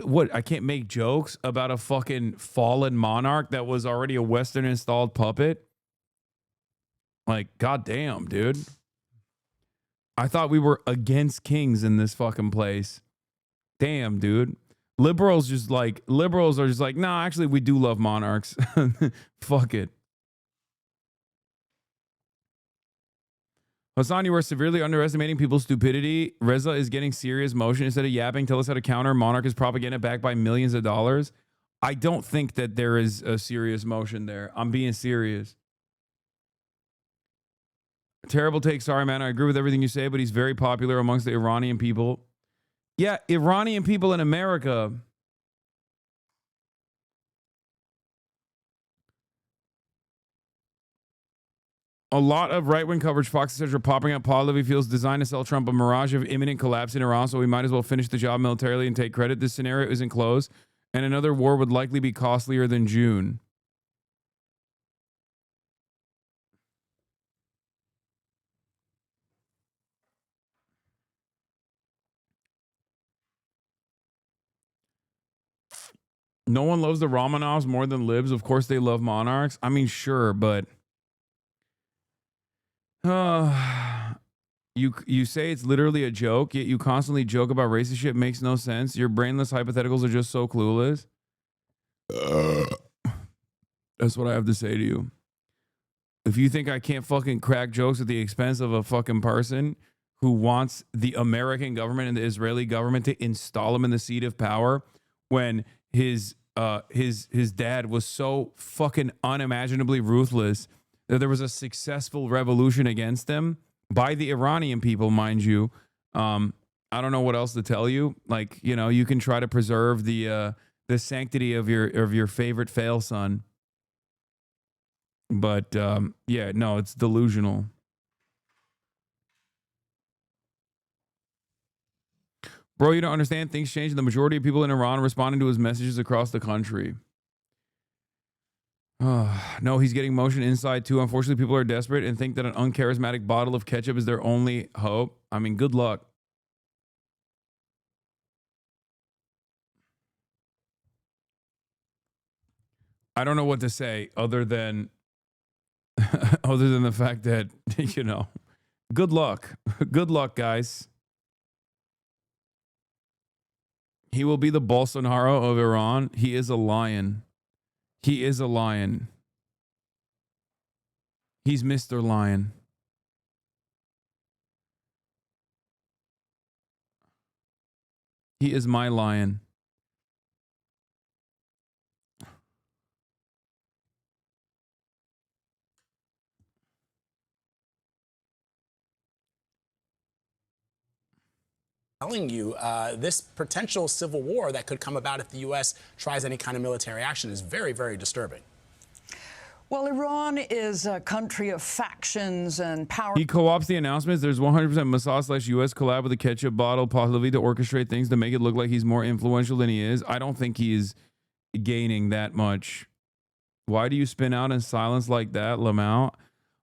Speaker 1: What? I can't make jokes about a fucking fallen monarch that was already a Western installed puppet? Like, goddamn, dude. I thought we were against kings in this fucking place. Damn, dude. Liberals are just like, nah, actually, we do love monarchs. Fuck it. Hassan, you are severely underestimating people's stupidity. Reza is getting serious motion. Instead of yapping, tell us how to counter. Monarch is propaganda backed by millions of dollars. I don't think that there is a serious motion there. I'm being serious. Terrible take. Sorry, man. I agree with everything you say, but he's very popular amongst the Iranian people. Yeah, Iranian people in America. A lot of right-wing coverage, Fox, etc., are popping up. Pahlavi feels designed to sell Trump a mirage of imminent collapse in Iran, so we might as well finish the job militarily and take credit. This scenario isn't closed, and another war would likely be costlier than June. No one loves the Romanovs more than libs. Of course they love monarchs. I mean, sure, but you say it's literally a joke, yet you constantly joke about racist shit. Makes no sense. Your brainless hypotheticals are just so clueless. That's what I have to say to you. If you think I can't fucking crack jokes at the expense of a fucking person who wants the American government and the Israeli government to install him in the seat of power when his dad was so fucking unimaginably ruthless that there was a successful revolution against him by the Iranian people, mind you. I don't know what else to tell you. Like, you know, you can try to preserve the sanctity of your favorite fail son, but yeah, no, it's delusional. Bro, you don't understand. Things change. The majority of people in Iran responding to his messages across the country. No, he's getting motion inside too. Unfortunately, people are desperate and think that an uncharismatic bottle of ketchup is their only hope. I mean, good luck. I don't know what to say other than the fact that, you know, good luck. Good luck, guys. He will be the Bolsonaro of Iran. He is a lion. He is a lion. He's Mr. Lion. He is my lion.
Speaker 19: Telling you this potential civil war that could come about if the U.S. tries any kind of military action is very, very disturbing.
Speaker 18: Well, Iran is a country of factions and power.
Speaker 1: He co-ops the announcements. There's 100% Mossad/US collab with a ketchup bottle, possibly to orchestrate things to make it look like he's more influential than he is. I don't think he is gaining that much. Why do you spin out in silence like that, Lamau?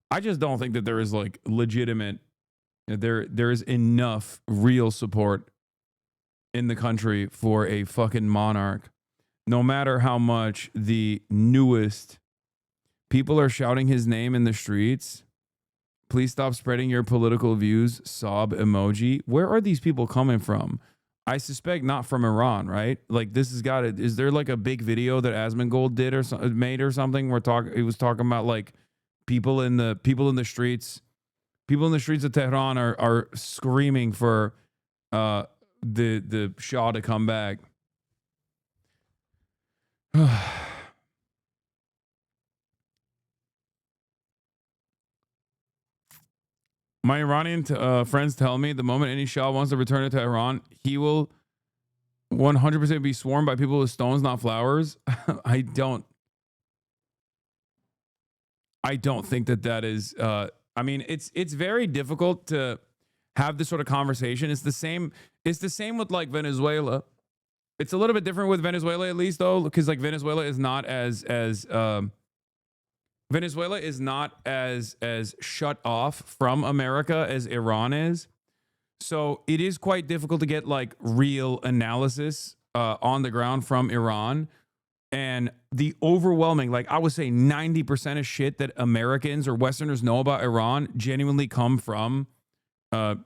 Speaker 1: I just don't think that there is like legitimate. There is enough real support in the country for a fucking monarch. No matter how much the newest people are shouting his name in the streets. Please stop spreading your political views. Sob emoji. Where are these people coming from? I suspect not from Iran, right? Like this has got it. Is there like a big video that Asmongold did or made or something? He was talking about like people in the streets. People in the streets of Tehran are screaming for the Shah to come back. My Iranian friends tell me the moment any Shah wants to return to Tehran, he will 100% be swarmed by people with stones, not flowers. I don't think that is. I mean, it's very difficult to have this sort of conversation. It's the same with like Venezuela. It's a little bit different with Venezuela, at least, though, because like Venezuela is not as shut off from America as Iran is. So it is quite difficult to get like real analysis on the ground from Iran. And the overwhelming, like I would say 90% of shit that Americans or Westerners know about Iran genuinely come from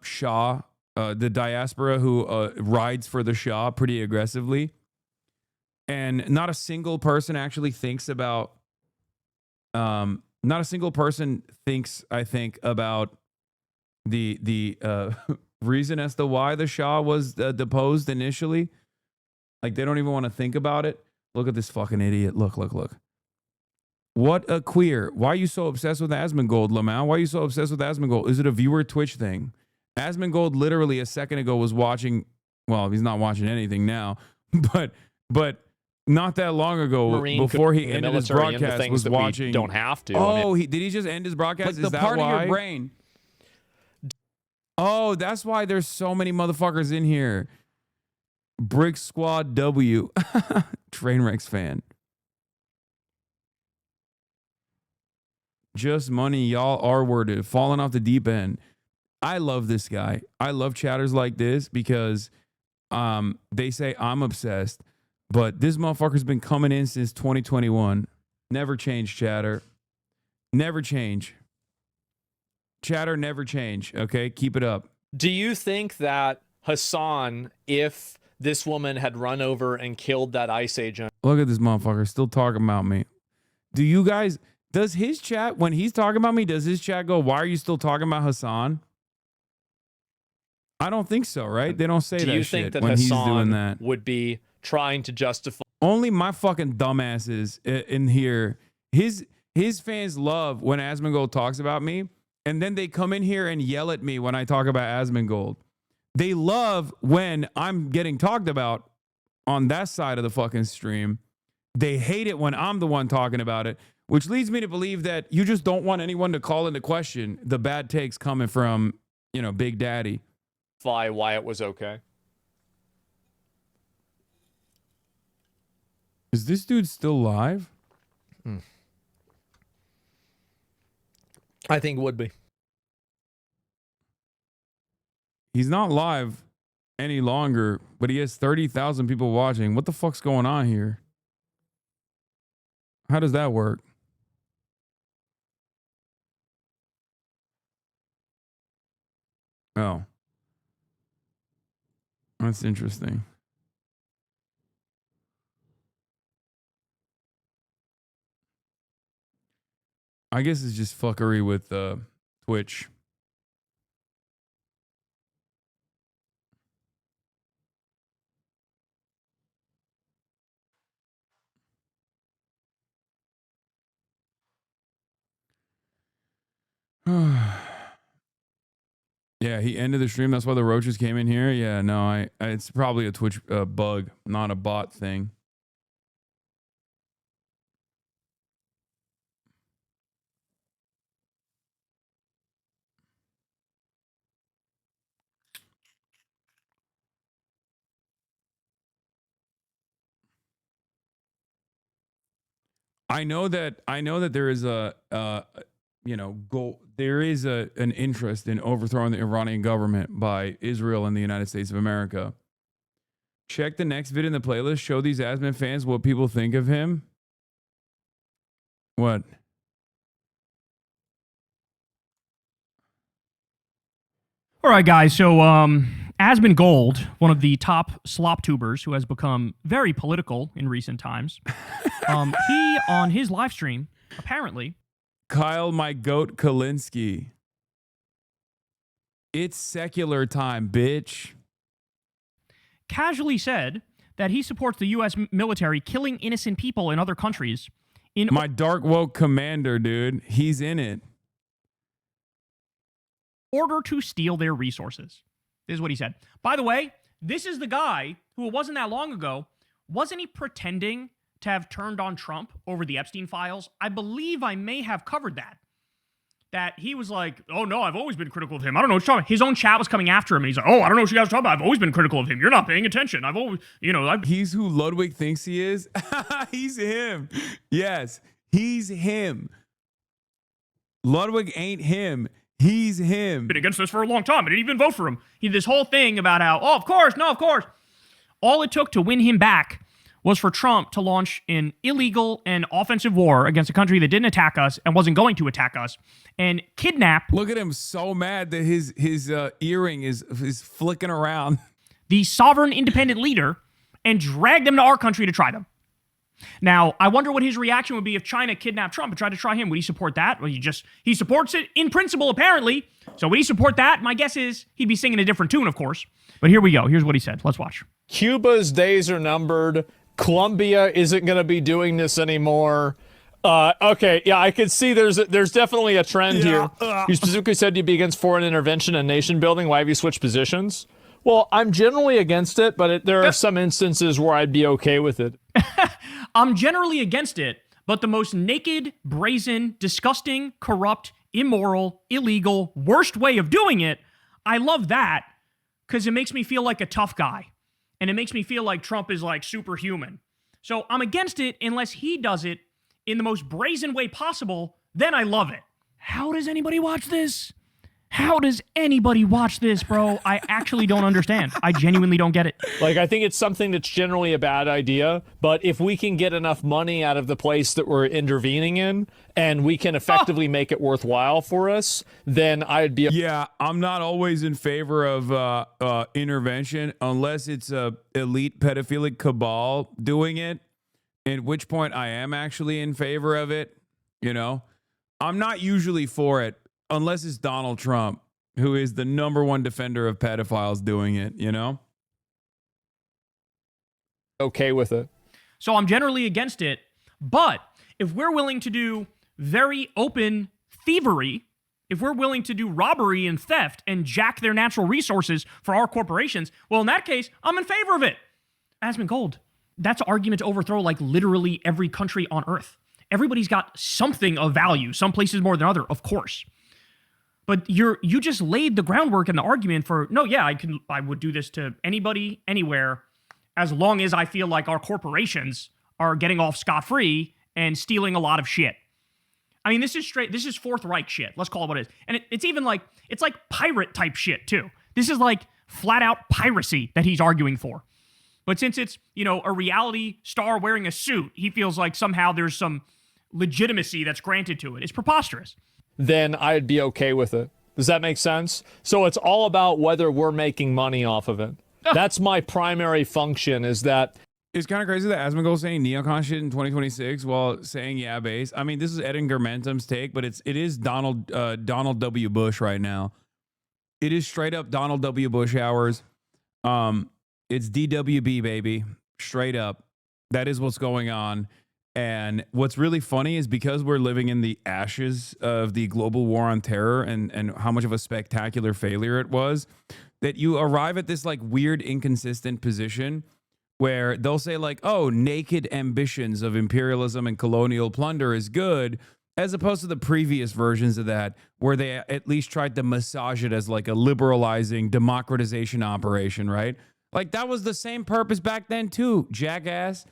Speaker 1: Shah, the diaspora who rides for the Shah pretty aggressively. And not a single person actually thinks about, I think, about the reason as to why the Shah was deposed initially. Like, they don't even want to think about it. Look at this fucking idiot. Look. What a queer. Why are you so obsessed with Asmongold, Lamau? Why are you so obsessed with Asmongold? Is it a viewer Twitch thing? Asmongold literally a second ago was watching, well, he's not watching anything now, but not that long ago,
Speaker 20: Marine
Speaker 1: before he
Speaker 20: in the
Speaker 1: ended his
Speaker 20: military and the
Speaker 1: broadcast,
Speaker 20: things
Speaker 1: was
Speaker 20: that we
Speaker 1: watching.
Speaker 20: don't have to.
Speaker 1: Oh, did he just end his broadcast?
Speaker 20: Like
Speaker 1: Is
Speaker 20: the
Speaker 1: that
Speaker 20: part of
Speaker 1: why?
Speaker 20: your brain.
Speaker 1: Oh, that's why there's so many motherfuckers in here. Brick Squad W. Trainwrecks fan. Just money, y'all R-worded. Falling off the deep end. I love this guy. I love chatters like this because they say I'm obsessed. But this motherfucker's been coming in since 2021. Never change, chatter. Never change. Chatter, never change. Okay? Keep it up.
Speaker 20: Do you think that Hassan, if this woman had run over and killed that ICE agent?
Speaker 1: Look at this motherfucker still talking about me. Do you guys, does his chat, when he's talking about me, does his chat go, why are you still talking about Hassan? I don't think so, right? They don't say
Speaker 20: Do
Speaker 1: that
Speaker 20: you
Speaker 1: shit
Speaker 20: think that
Speaker 1: when he's
Speaker 20: Hassan
Speaker 1: doing that.
Speaker 20: would be trying to justify?
Speaker 1: Only my fucking dumbasses in here. His fans love when Asmongold talks about me, and then they come in here and yell at me when I talk about Asmongold. They love when I'm getting talked about on that side of the fucking stream. They hate it when I'm the one talking about it, which leads me to believe that you just don't want anyone to call into question the bad takes coming from, Big Daddy.
Speaker 20: Why it was okay?
Speaker 1: Is this dude still live?
Speaker 20: I think would be.
Speaker 1: He's not live any longer, but he has 30,000 people watching. What the fuck's going on here? How does that work? Oh. That's interesting. I guess it's just fuckery with Twitch. Yeah, he ended the stream. That's why the roaches came in here. Yeah, no, it's probably a Twitch bug, not a bot thing. I know that there is an interest in overthrowing the Iranian government by Israel and the United States of America. Check the next vid in the playlist. Show these Asman fans what people think of him. What?
Speaker 21: All right, guys. So, Asmongold, one of the top slop tubers who has become very political in recent times, he, on his live stream, apparently...
Speaker 1: Kyle, my goat Kalinsky. It's secular time, bitch.
Speaker 21: Casually said that he supports the U.S. military killing innocent people in other countries.
Speaker 1: My dark woke commander, dude. He's in it.
Speaker 21: Order to steal their resources. This is what he said. By the way, this is the guy who, it wasn't that long ago, wasn't he pretending to have turned on Trump over the Epstein files? I believe I may have covered that. that he was like, oh no, I've always been critical of him. I don't know what you're talking about. His own chat was coming after him, and he's like, oh, I don't know what you guys are talking about. I've always been critical of him. You're not paying attention. I've always,
Speaker 1: He's who Ludwig thinks he is. He's him. Yes, he's him. Ludwig ain't him. He's him.
Speaker 21: Been against this for a long time. I didn't even vote for him. He did this whole thing about how, oh, of course, no, of course. All it took to win him back was for Trump to launch an illegal and offensive war against a country that didn't attack us and wasn't going to attack us, and kidnap.
Speaker 1: Look at him, so mad that his earring is flicking around.
Speaker 21: The sovereign independent leader, and drag them to our country to try them. Now, I wonder what his reaction would be if China kidnapped Trump and tried to try him. Would he support that? Well, he supports it in principle, apparently. So would he support that? My guess is he'd be singing a different tune, of course. But here we go. Here's what he said. Let's watch.
Speaker 20: Cuba's days are numbered. Colombia isn't going to be doing this anymore. Okay, yeah, I can see there's definitely a trend here. You specifically said you'd be against foreign intervention and nation building. Why have you switched positions? Well, I'm generally against it, but there are some instances where I'd be okay with it.
Speaker 21: I'm generally against it, but the most naked, brazen, disgusting, corrupt, immoral, illegal, worst way of doing it, I love that because it makes me feel like a tough guy. And it makes me feel like Trump is like superhuman. So I'm against it unless he does it in the most brazen way possible. Then I love it. How does anybody watch this? How does anybody watch this, bro? I actually don't understand. I genuinely don't get it.
Speaker 20: Like, I think it's something that's generally a bad idea, but if we can get enough money out of the place that we're intervening in, and we can effectively make it worthwhile for us, then I'd be...
Speaker 1: Yeah, I'm not always in favor of intervention unless it's a elite pedophilic cabal doing it, at which point I am actually in favor of it, I'm not usually for it. Unless it's Donald Trump, who is the #1 defender of pedophiles doing it,
Speaker 20: Okay with it.
Speaker 21: So I'm generally against it. But if we're willing to do very open thievery, if we're willing to do robbery and theft and jack their natural resources for our corporations, well, in that case, I'm in favor of it. Aspen Gold, that's an argument to overthrow like literally every country on earth. Everybody's got something of value, some places more than other, of course. But you just laid the groundwork and the argument for, no, yeah, I would do this to anybody, anywhere, as long as I feel like our corporations are getting off scot-free and stealing a lot of shit. I mean, this is Fourth Reich shit. Let's call it what it is. And it's even like, it's like pirate type shit too. This is like flat out piracy that he's arguing for. But since it's, a reality star wearing a suit, he feels like somehow there's some legitimacy that's granted to it. It's preposterous.
Speaker 20: Then I'd be okay with it. Does that make sense? So it's all about whether we're making money off of it. That's my primary function, is that...
Speaker 1: It's kind of crazy that Asmongold's saying neocon shit in 2026 while saying yeah base. I mean, this is Edgar Mentum's take, but it is Donald W. Bush right now. It is straight up Donald W. Bush hours. It's DWB, baby. Straight up. That is what's going on. And what's really funny is because we're living in the ashes of the global war on terror and how much of a spectacular failure it was, that you arrive at this like weird inconsistent position where they'll say like, oh, naked ambitions of imperialism and colonial plunder is good, as opposed to the previous versions of that where they at least tried to massage it as like a liberalizing democratization operation, right? Like that was the same purpose back then too, jackass.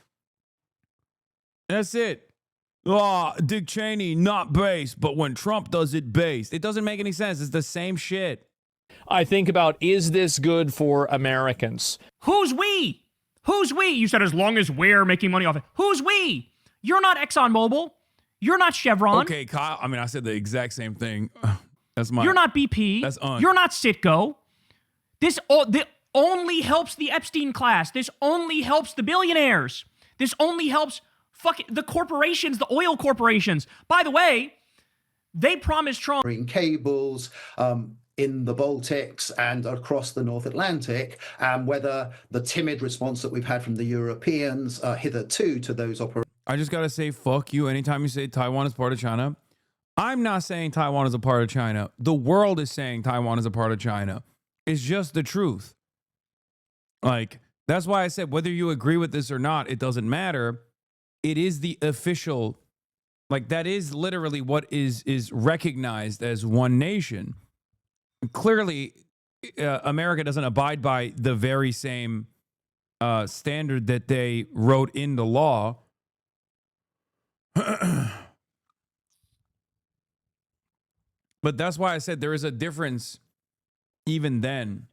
Speaker 1: That's it. Oh, Dick Cheney, not based, but when Trump does it based. It doesn't make any sense. It's the same shit.
Speaker 20: I think about, is this good for Americans?
Speaker 21: Who's we? Who's we? You said as long as we're making money off it. Who's we? You're not ExxonMobil. You're not Chevron.
Speaker 1: Okay, Kyle. I mean, I said the exact same thing. That's my.
Speaker 21: You're not BP.
Speaker 1: That's
Speaker 21: You're not Citgo. This only helps the Epstein class. This only helps the billionaires. This only helps the corporations, the oil corporations. By the way, they promised Trump
Speaker 2: cables in the Baltics and across the North Atlantic, and whether the timid response that we've had from the Europeans hitherto to those operations.
Speaker 1: I just got to say, fuck you. Anytime you say Taiwan is part of China, I'm not saying Taiwan is a part of China. The world is saying Taiwan is a part of China. It's just the truth. Like, that's why I said, whether you agree with this or not, it doesn't matter. It is the official Like that is literally what is recognized as one nation. Clearly, America doesn't abide by the very same standard that they wrote into law. But that's why I said there is a difference even then.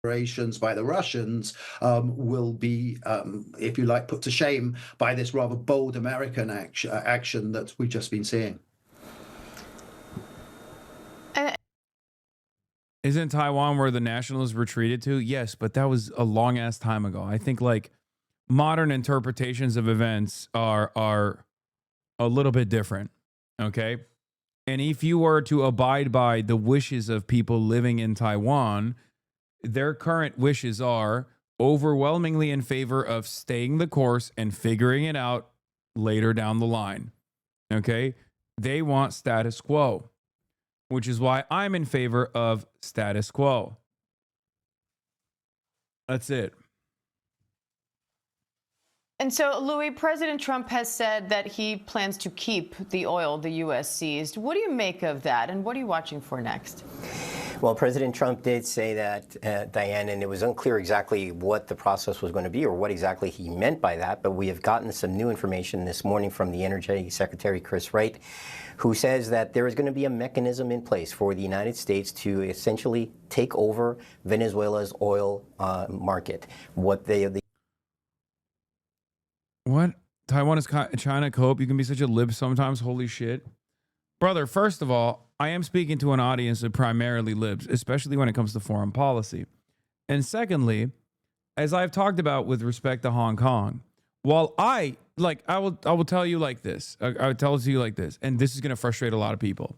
Speaker 2: Operations by the Russians will be, if you like, put to shame by this rather bold American action that we've just been seeing.
Speaker 1: Isn't Taiwan where the nationalists retreated to? Yes, but that was a long ass time ago. I think like modern interpretations of events are a little bit different. Okay. And if you were to abide by the wishes of people living in Taiwan, their current wishes are overwhelmingly in favor of staying the course and figuring it out later down the line. Okay. They want status quo, which is why I'm in favor of status quo. That's it.
Speaker 5: And so, Louis, President Trump has said that he plans to keep the oil the U.S. seized. What do you make of that, and what are you watching for next?
Speaker 22: Well, President Trump did say that, Diane, and it was unclear exactly what the process was going to be or what exactly he meant by that, but we have gotten some new information this morning from the Energy Secretary, Chris Wright, who says that there is going to be a mechanism in place for the United States to essentially take over Venezuela's oil market. What
Speaker 1: What? Taiwan is China cope? You can be such a lib sometimes. Holy shit. Brother, first of all, I am speaking to an audience of primarily libs, especially when it comes to foreign policy. And secondly, as I've talked about with respect to Hong Kong, while I will tell you like this. I would tell it to you like this, and this is going to frustrate a lot of people.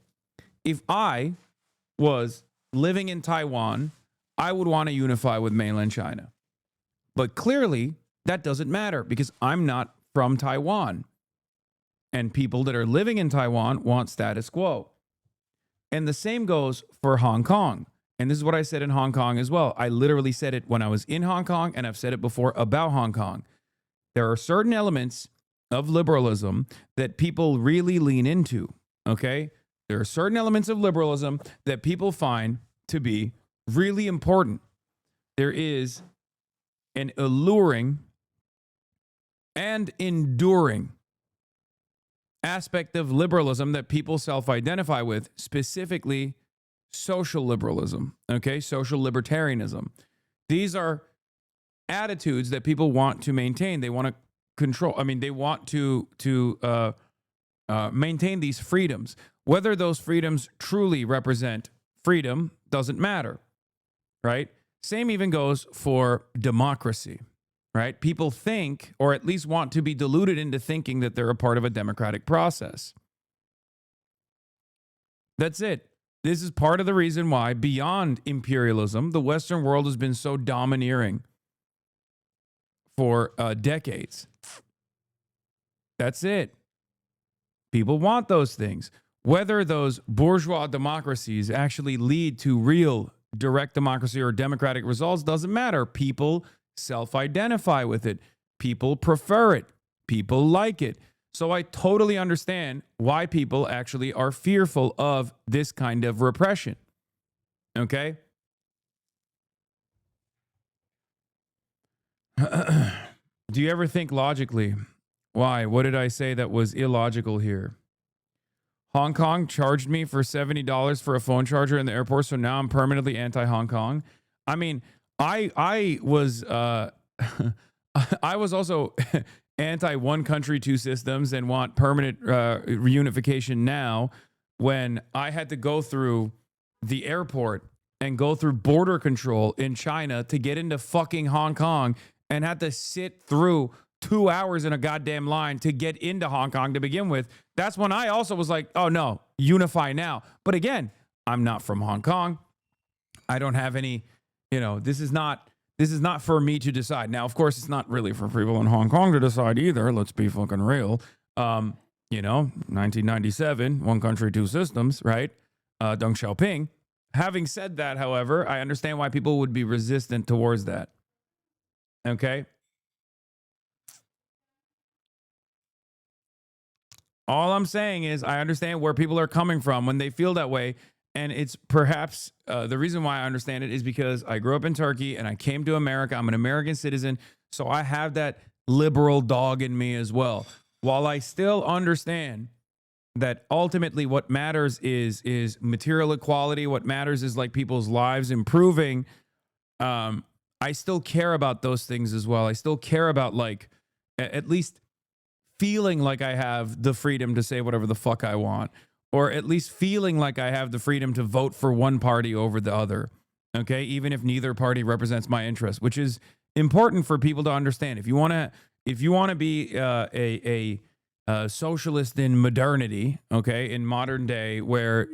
Speaker 1: If I was living in Taiwan, I would want to unify with mainland China. But clearly, that doesn't matter because I'm not from Taiwan. And people that are living in Taiwan want status quo. And the same goes for Hong Kong. And this is what I said in Hong Kong as well. I literally said it when I was in Hong Kong, and I've said it before about Hong Kong. There are certain elements of liberalism that people really lean into, okay? There are certain elements of liberalism that people find to be really important. There is an alluring and enduring aspect of liberalism that people self-identify with, specifically social liberalism, okay? Social libertarianism. These are attitudes that people want to maintain. They want to control. I mean, they want to maintain these freedoms. Whether those freedoms truly represent freedom doesn't matter, right? Same even goes for democracy. Right? People think, or at least want to be deluded into thinking that they're a part of a democratic process. That's it. This is part of the reason why, beyond imperialism, the Western world has been so domineering for decades. That's it. People want those things. Whether those bourgeois democracies actually lead to real direct democracy or democratic results doesn't matter. People self-identify with it. People prefer it. People like it. So I totally understand why people actually are fearful of this kind of repression. Okay? Do you ever think logically? Why? What did I say that was illogical here? Hong Kong charged me for $70 for a phone charger in the airport, so now I'm permanently anti-Hong Kong. I mean, I was I was also anti one country, two systems and want permanent reunification now when I had to go through the airport and go through border control in China to get into fucking Hong Kong and had to sit through 2 hours in a goddamn line to get into Hong Kong to begin with. That's when I also was like, oh no, unify now. But again, I'm not from Hong Kong. I don't have any, this is not for me to decide. Now, of course, it's not really for people in Hong Kong to decide either. Let's be fucking real. 1997, one country, two systems, right? Deng Xiaoping. Having said that, however, I understand why people would be resistant towards that. Okay? All I'm saying is I understand where people are coming from when they feel that way. And it's perhaps the reason why I understand it is because I grew up in Turkey and I came to America. I'm an American citizen. So I have that liberal dog in me as well. While I still understand that ultimately what matters is material equality, what matters is like people's lives improving. I still care about those things as well. I still care about like at least feeling like I have the freedom to say whatever the fuck I want, or at least feeling like I have the freedom to vote for one party over the other. Okay, even if neither party represents my interest, which is important for people to understand. If you want to be a socialist in modernity, okay, in modern day, where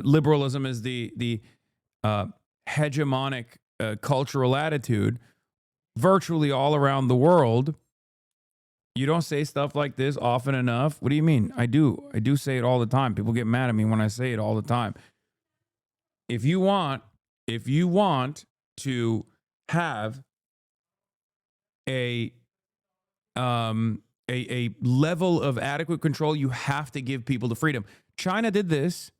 Speaker 1: liberalism is the hegemonic cultural attitude virtually all around the world. You don't say stuff like this often enough. What do you mean? I do say it all the time. People get mad at me when I say it all the time. If you want to have a level of adequate control, you have to give people the freedom. China did this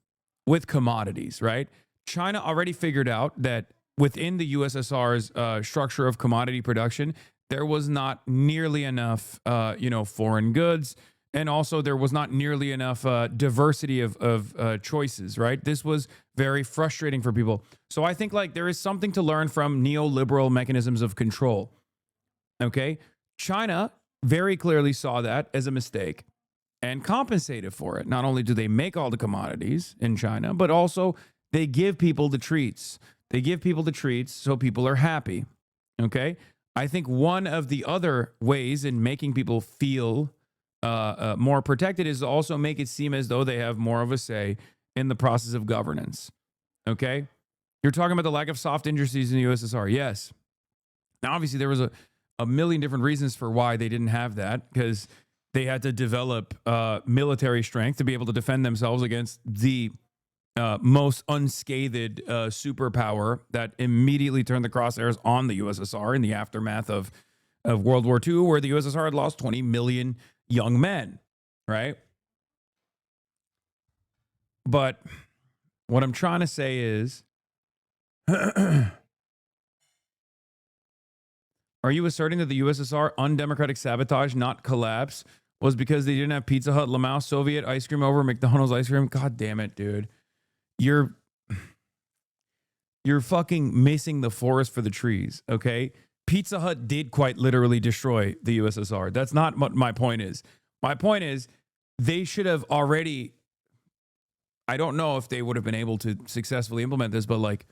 Speaker 1: with commodities, right? China already figured out that within the USSR's structure of commodity production, there was not nearly enough, foreign goods, and also there was not nearly enough diversity of choices. Right? This was very frustrating for people. So I think like there is something to learn from neoliberal mechanisms of control. Okay, China very clearly saw that as a mistake and compensated for it. Not only do they make all the commodities in China, but also they give people the treats. They give people the treats so people are happy. Okay. I think one of the other ways in making people feel more protected is to also make it seem as though they have more of a say in the process of governance. Okay. You're talking about the lack of soft industries in the USSR. Yes. Now, obviously, there was a million different reasons for why they didn't have that, because they had to develop military strength to be able to defend themselves against the most unscathed superpower that immediately turned the crosshairs on the USSR in the aftermath of World War II, where the USSR had lost 20 million young men, right? But what I'm trying to say is, are you asserting that the USSR undemocratic sabotage, not collapse, was because they didn't have Pizza Hut, Lamau, Soviet ice cream over McDonald's ice cream? God damn it, dude. You're fucking missing the forest for the trees, okay? Pizza Hut did quite literally destroy the USSR. That's not what my point is. My point is they should have already, I don't know if they would have been able to successfully implement this, but like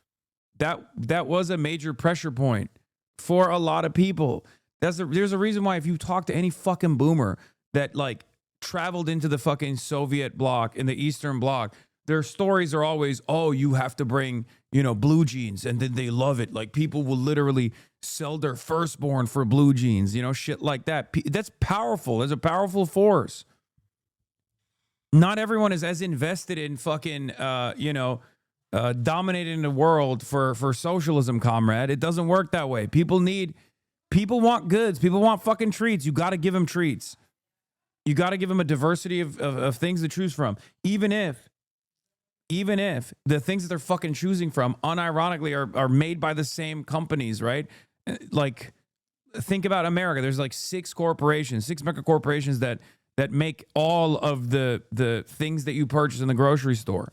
Speaker 1: that was a major pressure point for a lot of people. There's a reason why if you talk to any fucking boomer that like traveled into the fucking Soviet bloc in the Eastern Bloc, their stories are always, oh, you have to bring, blue jeans, and then they love it. Like people will literally sell their firstborn for blue jeans, shit like that. That's powerful. It's a powerful force. Not everyone is as invested in fucking, dominating the world for socialism, comrade. It doesn't work that way. People want goods. People want fucking treats. You got to give them treats. You got to give them a diversity of things to choose from. Even if the things that they're fucking choosing from unironically are made by the same companies, right? Like, think about America. There's like six mega corporations that make all of the things that you purchase in the grocery store.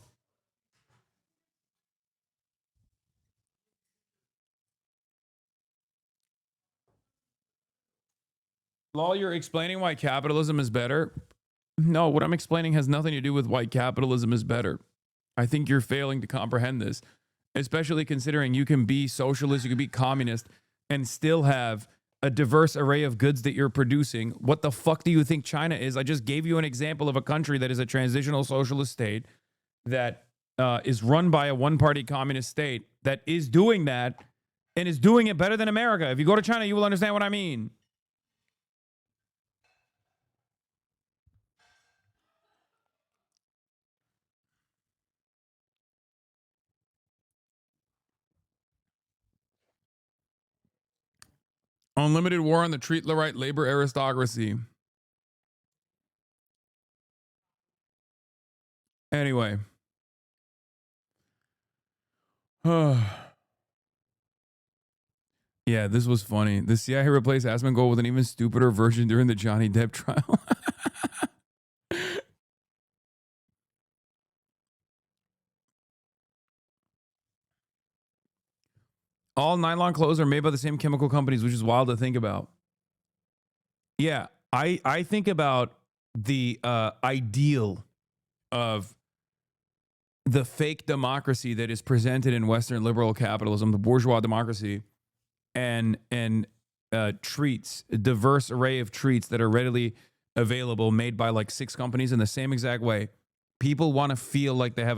Speaker 1: Law, you're explaining why capitalism is better? No, what I'm explaining has nothing to do with why capitalism is better. I think you're failing to comprehend this, especially considering you can be socialist, you can be communist, and still have a diverse array of goods that you're producing. What the fuck do you think China is? I just gave you an example of a country that is a transitional socialist state that is run by a one-party communist state that is doing that and is doing it better than America. If you go to China, you will understand what I mean. Unlimited war on the treat-the-right labor aristocracy. Anyway. Yeah, this was funny. The CIA replaced Asmongold with an even stupider version during the Johnny Depp trial. All nylon clothes are made by the same chemical companies, which is wild to think about. Yeah, I think about the ideal of the fake democracy that is presented in Western liberal capitalism, the bourgeois democracy, and treats, a diverse array of treats that are readily available, made by like 6 companies in the same exact way. People want to feel like they have a